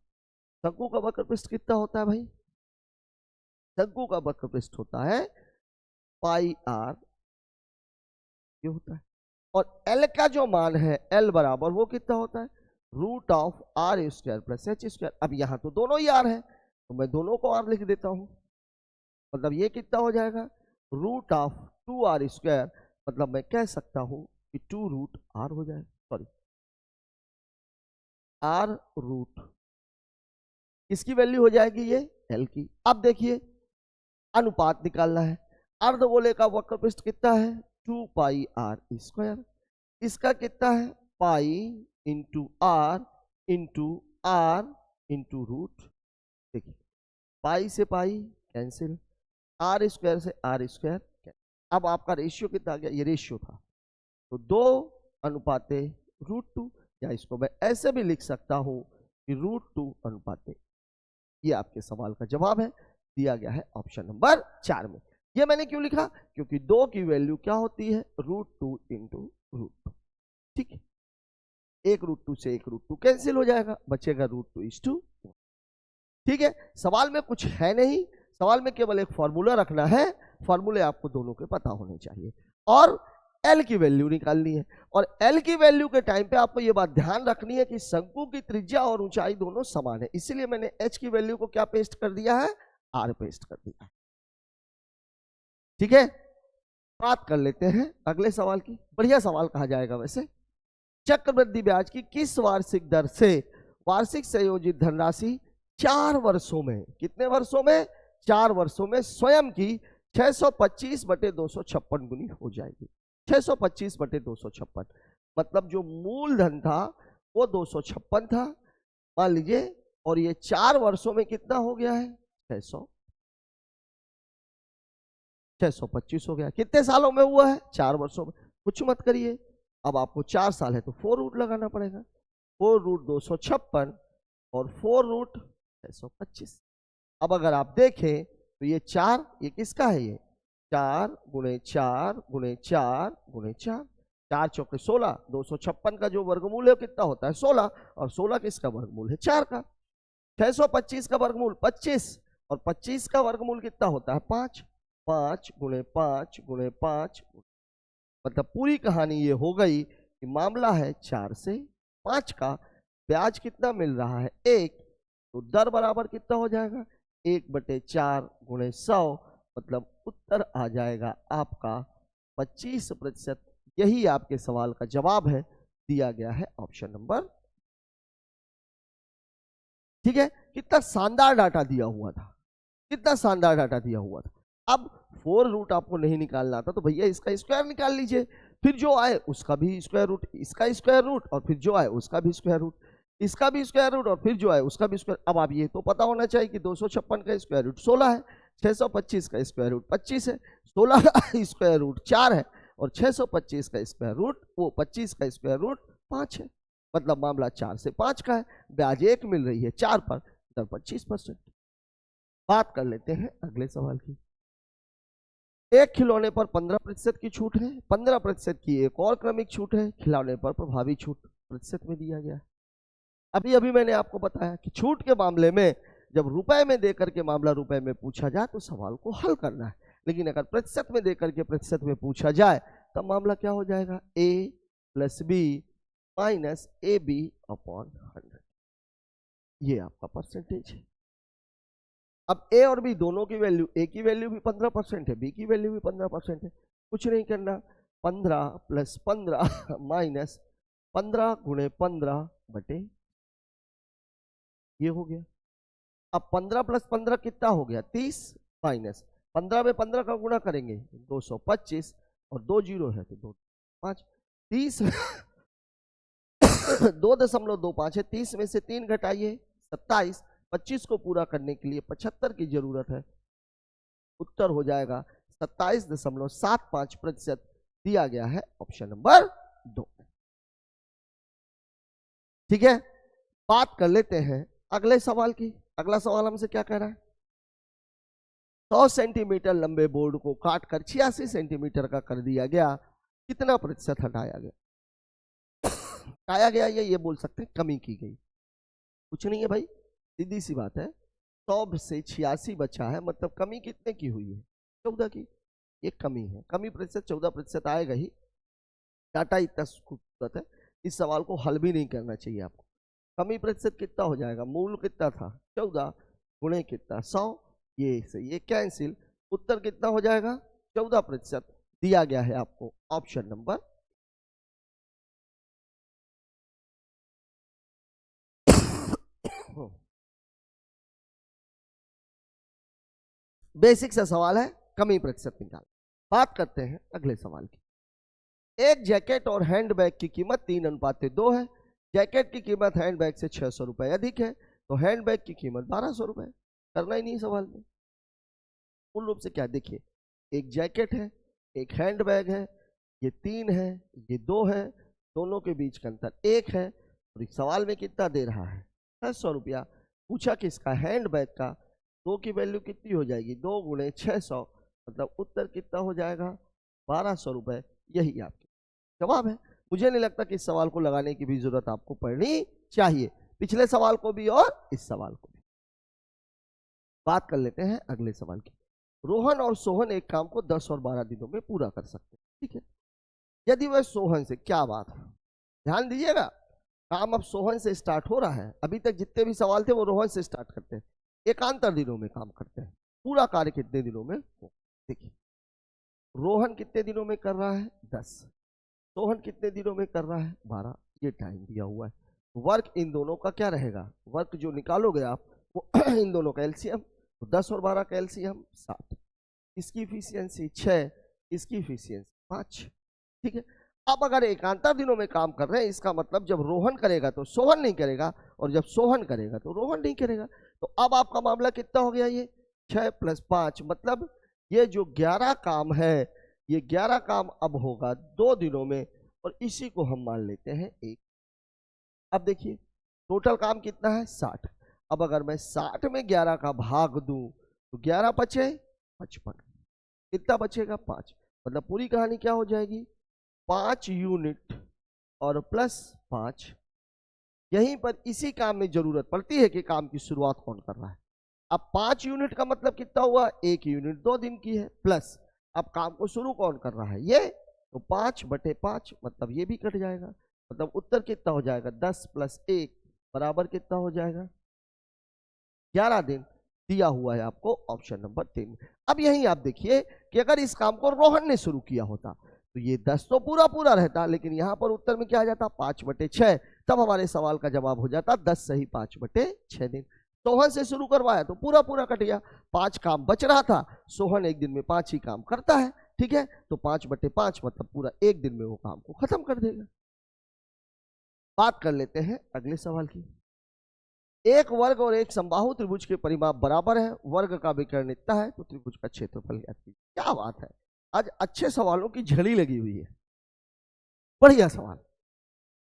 वक्र पृष्ठ कितना होता है भाई? शंकु का वक्र पृष्ठ होता है पाई आर, ये होता है। और एल का जो मान है एल बराबर वो कितना होता है? Root of R square plus H square. अब यहां तो दोनों ही आर है तो मैं दोनों को आर लिख देता हूं, मतलब ये कितना हो जाएगा? रूट ऑफ 2r स्क्वायर, मतलब मैं कह सकता हूं कि 2 रूट आर हो जाएगा, सॉरी आर रूट, किसकी वैल्यू हो जाएगी? ये एल की। अब देखिए अनुपात निकालना है। अर्धगोले का वक्र पृष्ठ कितना है? 2 पाई आर स्क्वायर। इसका कितना है? Pi into R into root. देखिए पाई से पाई कैंसिल, आर स्क्वायर से आर स्क्वायर। अब आपका रेशियो कितना आ गया? ये रेशियो था तो 2:√2, या इसको मैं ऐसे भी लिख सकता हूं कि √2:। ये आपके सवाल का जवाब है, दिया गया है ऑप्शन नंबर 4 में। ये मैंने क्यों लिखा? क्योंकि 2 की वैल्यू क्या होती है? √2 इंटू √2। ठीक है, एक √2 से एक √2 कैंसिल हो जाएगा, बचेगा √2:1। ठीक है, सवाल में कुछ है नहीं, सवाल में केवल एक फॉर्मूला रखना है। फॉर्मूले आपको दोनों के पता होने चाहिए और एल की वैल्यू निकालनी है। और एल की वैल्यू के टाइम पे आपको यह बात ध्यान रखनी है कि शंकु की त्रिज्या और ऊंचाई दोनों समान है, इसलिए मैंने एच की वैल्यू को क्या पेस्ट कर दिया है? आर पेस्ट कर दिया है। ठीक है, बात कर लेते हैं अगले सवाल की। बढ़िया सवाल कहा जाएगा वैसे। चक्रवृद्धि ब्याज की किस वार्षिक दर से वार्षिक संयोजित धनराशि 4 वर्षों में, कितने वर्षों में? 4 वर्षों में स्वयं की 625/256 गुनी हो जाएगी। 625/256, मतलब जो मूलधन था वो 256 था मान लीजिए, और ये 4 वर्षों में कितना हो गया है? 625 हो गया। कितने सालों में हुआ है? 4 वर्षों में। कुछ मत करिए, अब आपको 4 साल है तो 4 रूट लगाना पड़ेगा। 4 रूट 256 और 4 रूट 625। अब अगर आप देखें तो ये 4, ये किसका है? ये 4 गुणे 4 गुणे 4 गुणे 4, 4 चौके 16। 256 का जो वर्गमूल है कितना होता है? 16, और 16 किसका वर्गमूल है? 4 का। 625 का वर्गमूल 25, और 25 का वर्गमूल कितना होता है? 5। 5 गुणे 5 गुणे 5, मतलब पूरी कहानी ये हो गई कि मामला है 4 से 5 का। ब्याज कितना मिल रहा है? 1, तो दर बराबर कितना हो जाएगा? 1/4 गुणे 100, मतलब उत्तर आ जाएगा आपका 25%। यही आपके सवाल का जवाब है, दिया गया है ऑप्शन नंबर। ठीक है, कितना शानदार डाटा दिया हुआ था, कितना शानदार डाटा दिया हुआ था। अब 4 रूट आपको नहीं निकालना था तो भैया इसका स्क्वायर निकाल लीजिए, फिर जो आए उसका भी स्क्वायर रूट, इसका स्क्वायर रूट, और फिर जो आए उसका भी स्क्वायर रूट, इसका भी स्क्वायर रूट, और फिर जो आए उसका भी स्क्वायर। अब आप ये तो पता होना चाहिए कि 256 का स्क्वायर रूट 16 है, 625 का स्क्वायर रूट 25 है, 16 का स्क्वायर रूट 4 है, और 625 का स्क्वायर रूट, वो 25 का स्क्वायर रूट 5 है। मतलब मामला 4 से 5 का है, ब्याज 1 मिल रही है 4 पर, दर 25%। बात कर लेते हैं अगले सवाल की। एक खिलौने पर 15% की छूट है, 15% की एक और क्रमिक छूट है, खिलौने पर प्रभावी छूट प्रतिशत में दिया गया है। अभी अभी मैंने आपको बताया कि छूट के मामले में जब रुपए में देकर के मामला रुपए में पूछा जाए तो सवाल को हल करना है, लेकिन अगर प्रतिशत में देकर के प्रतिशत में पूछा जाए तब मामला क्या हो जाएगा? a + b - ab/100, ये आपका परसेंटेज है। अब ए और बी दोनों की वैल्यू, ए की वैल्यू भी 15% है, बी की वैल्यू भी 15% है। कुछ नहीं करना, 15 + 15 - 15 × 15 बटे, ये हो गया। अब 15 + 15 कितना हो गया? 30, माइनस 15 में 15 का गुणा करेंगे 225, और 2 जीरो है तो 2 5, 30 2.25 है, 30 में से 3 घटाइए 27, 25 को पूरा करने के लिए 75 की जरूरत है, उत्तर हो जाएगा 27.75%, दिया गया है ऑप्शन नंबर 2। ठीक है, बात कर लेते हैं अगले सवाल की। अगला सवाल हमसे क्या कह रहा है? 100 सेंटीमीटर लंबे बोर्ड को काट कर 86 सेंटीमीटर का कर दिया गया, कितना प्रतिशत हटाया गया? हटाया गया ये बोल सकते हैं कमी की गई। कुछ नहीं है भाई, सीधी सी बात है, 100 से 86 बचा है, मतलब कमी कितने की हुई है? 14 की। ये कमी है, कमी प्रतिशत 14% आएगा ही। डाटा इतना खूबसूरत है, इस सवाल को हल भी नहीं करना चाहिए आपको। कमी प्रतिशत कितना हो जाएगा? मूल कितना था? 14 गुणे कितना? 100। ये से ये कैंसिल, उत्तर कितना हो जाएगा? 14% दिया गया है आपको, ऑप्शन नंबर। बेसिक सा सवाल है, कमी प्रतिशत निकाल। बात करते हैं अगले सवाल की। एक जैकेट और हैंडबैग की कीमत 3:2 है। जैकेट की कीमत हैंडबैग से 600 रुपए अधिक है, तो हैंडबैग की कीमत 1200 रुपए। करना ही नहीं सवाल में। मूल रूप से क्या, देखिए, एक जैकेट है, एक हैंडबैग है, ये 3 है, ये 2 है, दोनों के बीच का अंतर 1 है, और इस सवाल में कितना दे रहा है? 600 रुपया। पूछा किसका? हैंडबैग का। 2 की वैल्यू कितनी हो जाएगी? 2 गुणे 600, मतलब उत्तर कितना हो जाएगा? 1200 रुपए। यही आपके जवाब है। मुझे नहीं लगता कि इस सवाल को लगाने की भी जरूरत आपको पड़नी चाहिए, पिछले सवाल को भी और इस सवाल को भी। बात कर लेते हैं अगले सवाल की। रोहन और सोहन एक काम को 10 और 12 दिनों में पूरा कर सकते हैं, ठीक है। यदि वह सोहन से, क्या बात है, ध्यान दीजिएगा, काम अब सोहन से स्टार्ट हो रहा है। अभी तक जितने भी सवाल थे वो रोहन से स्टार्ट करते हैं, एकांतर दिनों में काम करते हैं। पूरा कार्य कितने दिनों में? देखिए, रोहन कितने दिनों में कर रहा है? 10। सोहन कितने दिनों में कर रहा है? 12। ये टाइम दिया हुआ है। वर्क इन दोनों का क्या रहेगा? वर्क जो निकालोगे आप वो इन दोनों का एलसीएम, तो 10 और 12 का एलसीएम 7। इसकी इफिशियंसी 6, इसकी इफिशियंसी 5, ठीक है। अब अगर एकांतर दिनों में काम कर रहे हैं, इसका मतलब जब रोहन करेगा तो सोहन नहीं करेगा, और जब सोहन करेगा तो रोहन नहीं करेगा। तो अब आपका मामला कितना हो गया? ये 6 + 5, मतलब ये जो 11 काम है, ये 11 काम अब होगा 2 दिनों में, और इसी को हम मान लेते हैं 1। अब देखिए, टोटल काम कितना है? 60। अब अगर मैं 60 में 11 का भाग दूं तो 11 बचे 55, कितना बचेगा? 5। मतलब पूरी कहानी क्या हो जाएगी? 5 यूनिट और प्लस 5। यहीं पर इसी काम में जरूरत पड़ती है कि काम की शुरुआत कौन कर रहा है। अब 5 यूनिट का मतलब कितना हुआ? 1 यूनिट 2 दिन की है, प्लस अब काम को शुरू कौन कर रहा है? ये। तो 5/5, मतलब ये भी कट जाएगा। मतलब उत्तर कितना हो जाएगा? 10 + 1 बराबर कितना हो जाएगा? 11 दिन दिया हुआ है आपको, ऑप्शन नंबर 3। अब यहीं आप देखिए कि अगर इस काम को रोहन ने शुरू किया होता तो ये 10 तो पूरा पूरा रहता, लेकिन यहां पर उत्तर में क्या आ जाता? 5/6। तब हमारे सवाल का जवाब हो जाता 10 सही 5/6 दिन। सोहन से शुरू करवाया तो पूरा पूरा कट गया, 5 काम बच रहा था। सोहन एक दिन में 5 ही काम करता है, ठीक है। तो 5/5 मतलब पूरा एक दिन में वो काम को खत्म कर देगा। बात कर लेते हैं अगले सवाल की। एक वर्ग और एक समबाहु त्रिभुज के परिमाप बराबर है, वर्ग का विकर्ण इतना है, तो त्रिभुज का क्षेत्रफल ज्ञात कीजिए। क्या बात है, आज अच्छे सवालों की झड़ी लगी हुई है। बढ़िया सवाल,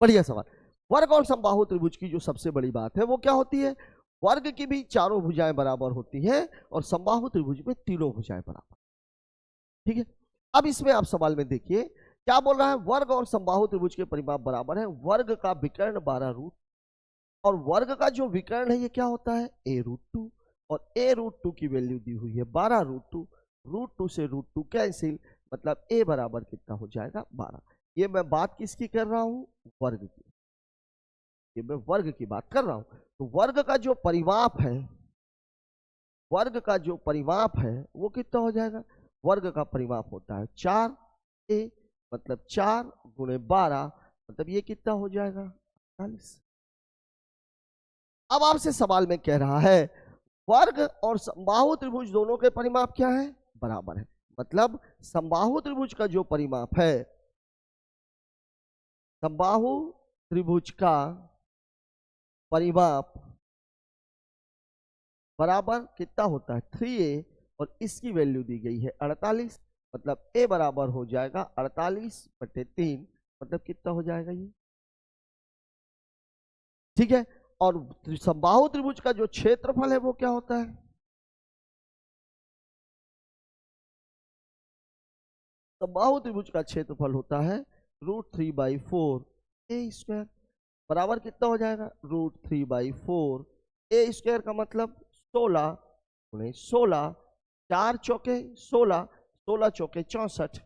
बढ़िया सवाल। वर्ग और समबाहु त्रिभुज की जो सबसे बड़ी बात है वो क्या होती है? वर्ग की भी चारों भुजाएं बराबर होती हैं, और समबाहु त्रिभुज में तीनों भुजाएं बराबर, ठीक है। अब इसमें आप सवाल में देखिए क्या बोल रहा है? वर्ग और समबाहु त्रिभुज के परिमाप बराबर है, वर्ग का विकर्ण 12√, और वर्ग का जो विकर्ण है ये क्या होता है? a√2, और a√2 की वैल्यू दी हुई है 12√2। √2 से √2 कैंसिल, मतलब a बराबर कितना हो जाएगा? 12। ये मैं बात किसकी कर रहा हूं? वर्ग की। ये मैं वर्ग की बात कर रहा हूं। तो वर्ग का जो परिमाप है, वर्ग का जो परिमाप है वो कितना हो जाएगा? वर्ग का परिमाप होता है 4a, मतलब 4 गुणे 12, मतलब ये कितना हो जाएगा? 48। अब आपसे सवाल में कह रहा है वर्ग और समबाहु त्रिभुज दोनों के परिमाप क्या है? बराबर है। मतलब समबाहु त्रिभुज का जो परिमाप है, समबाहु त्रिभुज का परिमाप बराबर कितना होता है? 3a, और इसकी वैल्यू दी गई है 48, मतलब a बराबर हो जाएगा 48/3, मतलब कितना हो जाएगा ये? ठीक है। और समबाहु त्रिभुज का जो क्षेत्रफल है वो क्या होता है? समबाहु त्रिभुज का क्षेत्रफल होता है √3/4 बराबर कितना हो जाएगा, √3/4 A² का मतलब 16 गुणे 16, 4 चौके 16, 16 चौके 64,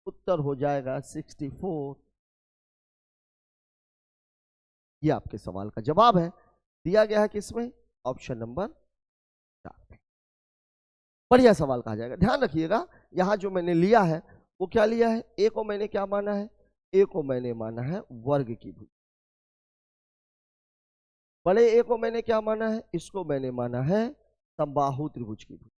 उत्तर हो जाएगा 64। ये आपके सवाल का जवाब है, दिया गया है किसमें, ऑप्शन नंबर 4 में। बढ़िया सवाल कहा जाएगा। ध्यान रखिएगा यहां जो मैंने लिया है वो क्या लिया है, ए को मैंने क्या माना है, ए को मैंने माना है वर्ग की भुज, बड़े ए को मैंने क्या माना है, इसको मैंने माना है समबाहु त्रिभुज की भुज।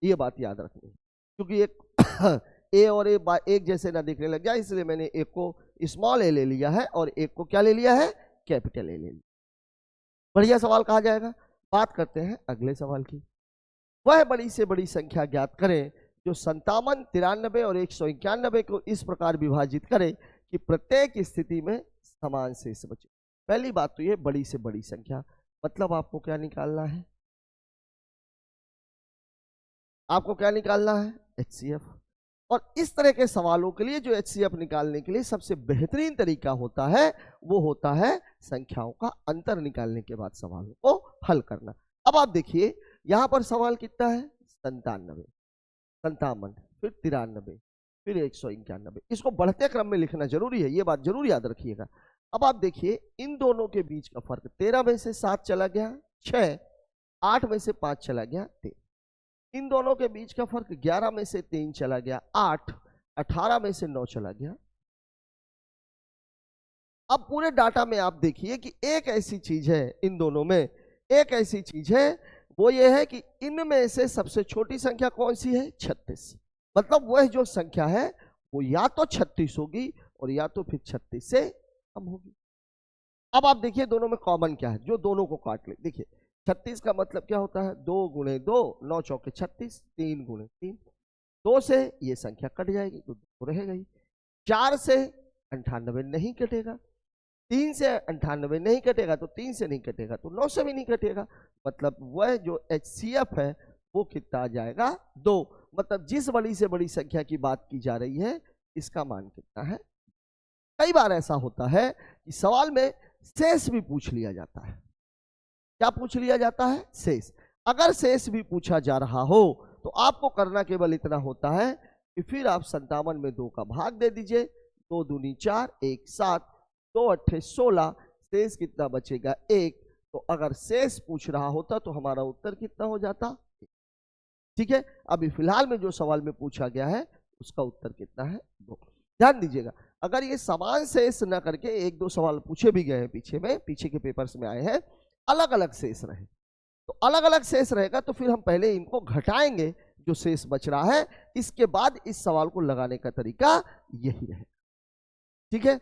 ये बात याद रखनी है, क्योंकि एक ए और ए एक जैसे ना दिखने लग जाए, इसलिए मैंने एक को स्मॉल ए ले लिया है और एक को क्या ले लिया है, कैपिटल ए ले लिया। बढ़िया सवाल कहा जाएगा। बात करते हैं अगले सवाल की। वह बड़ी से बड़ी संख्या ज्ञात करें जो 57, 93 और 191 को इस प्रकार विभाजित करे कि प्रत्येक स्थिति में समान शेष बचे। पहली बात तो ये बड़ी से बड़ी संख्या, मतलब आपको क्या निकालना है, आपको क्या निकालना है, HCF। और इस तरह के सवालों के लिए जो HCF निकालने के लिए सबसे बेहतरीन तरीका होता है वो होता है संख्याओं का अंतर निकालने के बाद सवालों को हल करना। अब आप देखिए यहां पर सवाल कितना है, 97, 57, फिर 93, फिर 191। इसको बढ़ते क्रम में लिखना जरूरी है, ये बात जरूर याद रखिएगा। अब आप देखिए इन दोनों के बीच का फर्क 13 में से 7 चला गया 6, 8 में से 5 चला गया 13, इन दोनों के बीच का फर्क 11 में से 3 चला गया 8, 18 में से 9 चला गया। अब पूरे डाटा में आप देखिए कि एक ऐसी चीज है, इन दोनों में एक ऐसी चीज है, वो ये है कि इनमें से सबसे छोटी संख्या कौन सी है, 36। मतलब वह जो संख्या है वो या तो 36 होगी और या तो फिर 36 से कम होगी। अब आप देखिए दोनों में कॉमन क्या है, जो दोनों को काट ले। देखिए 36 का मतलब क्या होता है, 2 गुणे 2, 9 चौके 36, 3 गुणे 3, 2 से ये संख्या कट जाएगी तो 2 रहेगा ही। 4 से 98 नहीं कटेगा, 3 से 98 नहीं कटेगा तो 3 से नहीं कटेगा तो 9 से भी नहीं कटेगा। मतलब वह जो HCF है वो कितना आ जाएगा, 2। मतलब जिस बड़ी से बड़ी संख्या की बात की जा रही है इसका मान कितना है। कई बार ऐसा होता है कि सवाल में शेष भी पूछ लिया जाता है। क्या पूछ लिया जाता है, शेष। अगर शेष भी पूछा जा रहा हो तो आपको करना केवल इतना होता है कि फिर आप 57 में 2 का भाग दे दीजिए, 2 दूनी 4, 1 7, 2 अट्ठे 16, शेष कितना बचेगा 1। तो अगर शेष पूछ रहा होता तो हमारा उत्तर कितना हो जाता, ठीक है। अभी फिलहाल में जो सवाल में पूछा गया है उसका उत्तर कितना है, 2। ध्यान दीजिएगा अगर ये समान शेष न करके 1-2 सवाल पूछे भी गए हैं पीछे के पेपर्स में आए हैं, अलग अलग शेष रहे तो अलग अलग शेष रहेगा तो फिर हम पहले इनको घटाएंगे जो शेष बच रहा है, इसके बाद इस सवाल को लगाने का तरीका यही रहेगा, ठीक है।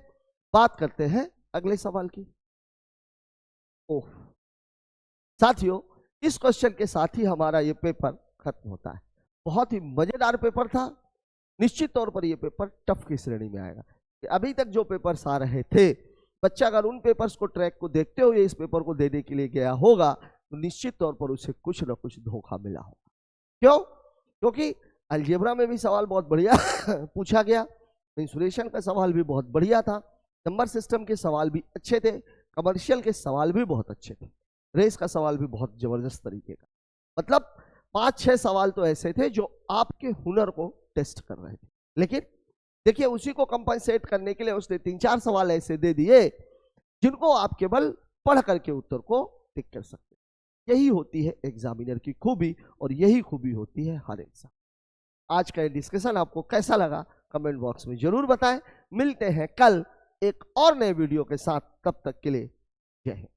बात करते हैं अगले सवाल की। ओह साथियों, इस क्वेश्चन के साथ ही हमारा ये पेपर खत्म होता है। बहुत ही मजेदार पेपर था। निश्चित तौर पर ये पेपर टफ की श्रेणी में आएगा। अभी तक जो पेपर्स आ रहे थे, बच्चा अगर उन पेपर्स को ट्रैक को देखते हुए इस पेपर को देने के लिए गया होगा तो निश्चित तौर पर उसे कुछ ना कुछ धोखा मिला होगा। क्यों? क्योंकि अलजेब्रा में भी सवाल बहुत बढ़िया पूछा गया, मेंसुरेशन का सवाल भी बहुत बढ़िया था, नंबर सिस्टम के सवाल भी अच्छे थे, कमर्शियल के सवाल भी बहुत अच्छे थे, रेस का सवाल भी बहुत जबरदस्त तरीके का। मतलब 5-6 सवाल तो ऐसे थे जो आपके हुनर को टेस्ट कर रहे थे। लेकिन देखिए उसी को कंपनसेट करने के लिए उसने 3-4 सवाल ऐसे दे दिए जिनको आप केवल पढ़ करके उत्तर को टिक कर सकते। यही होती है एग्जामिनर की खूबी और यही खूबी होती है हर इंसान। आज का ये डिस्कशन आपको कैसा लगा कमेंट बॉक्स में जरूर बताएं। मिलते हैं कल एक और नए वीडियो के साथ, तब तक के लिए जय हिंद।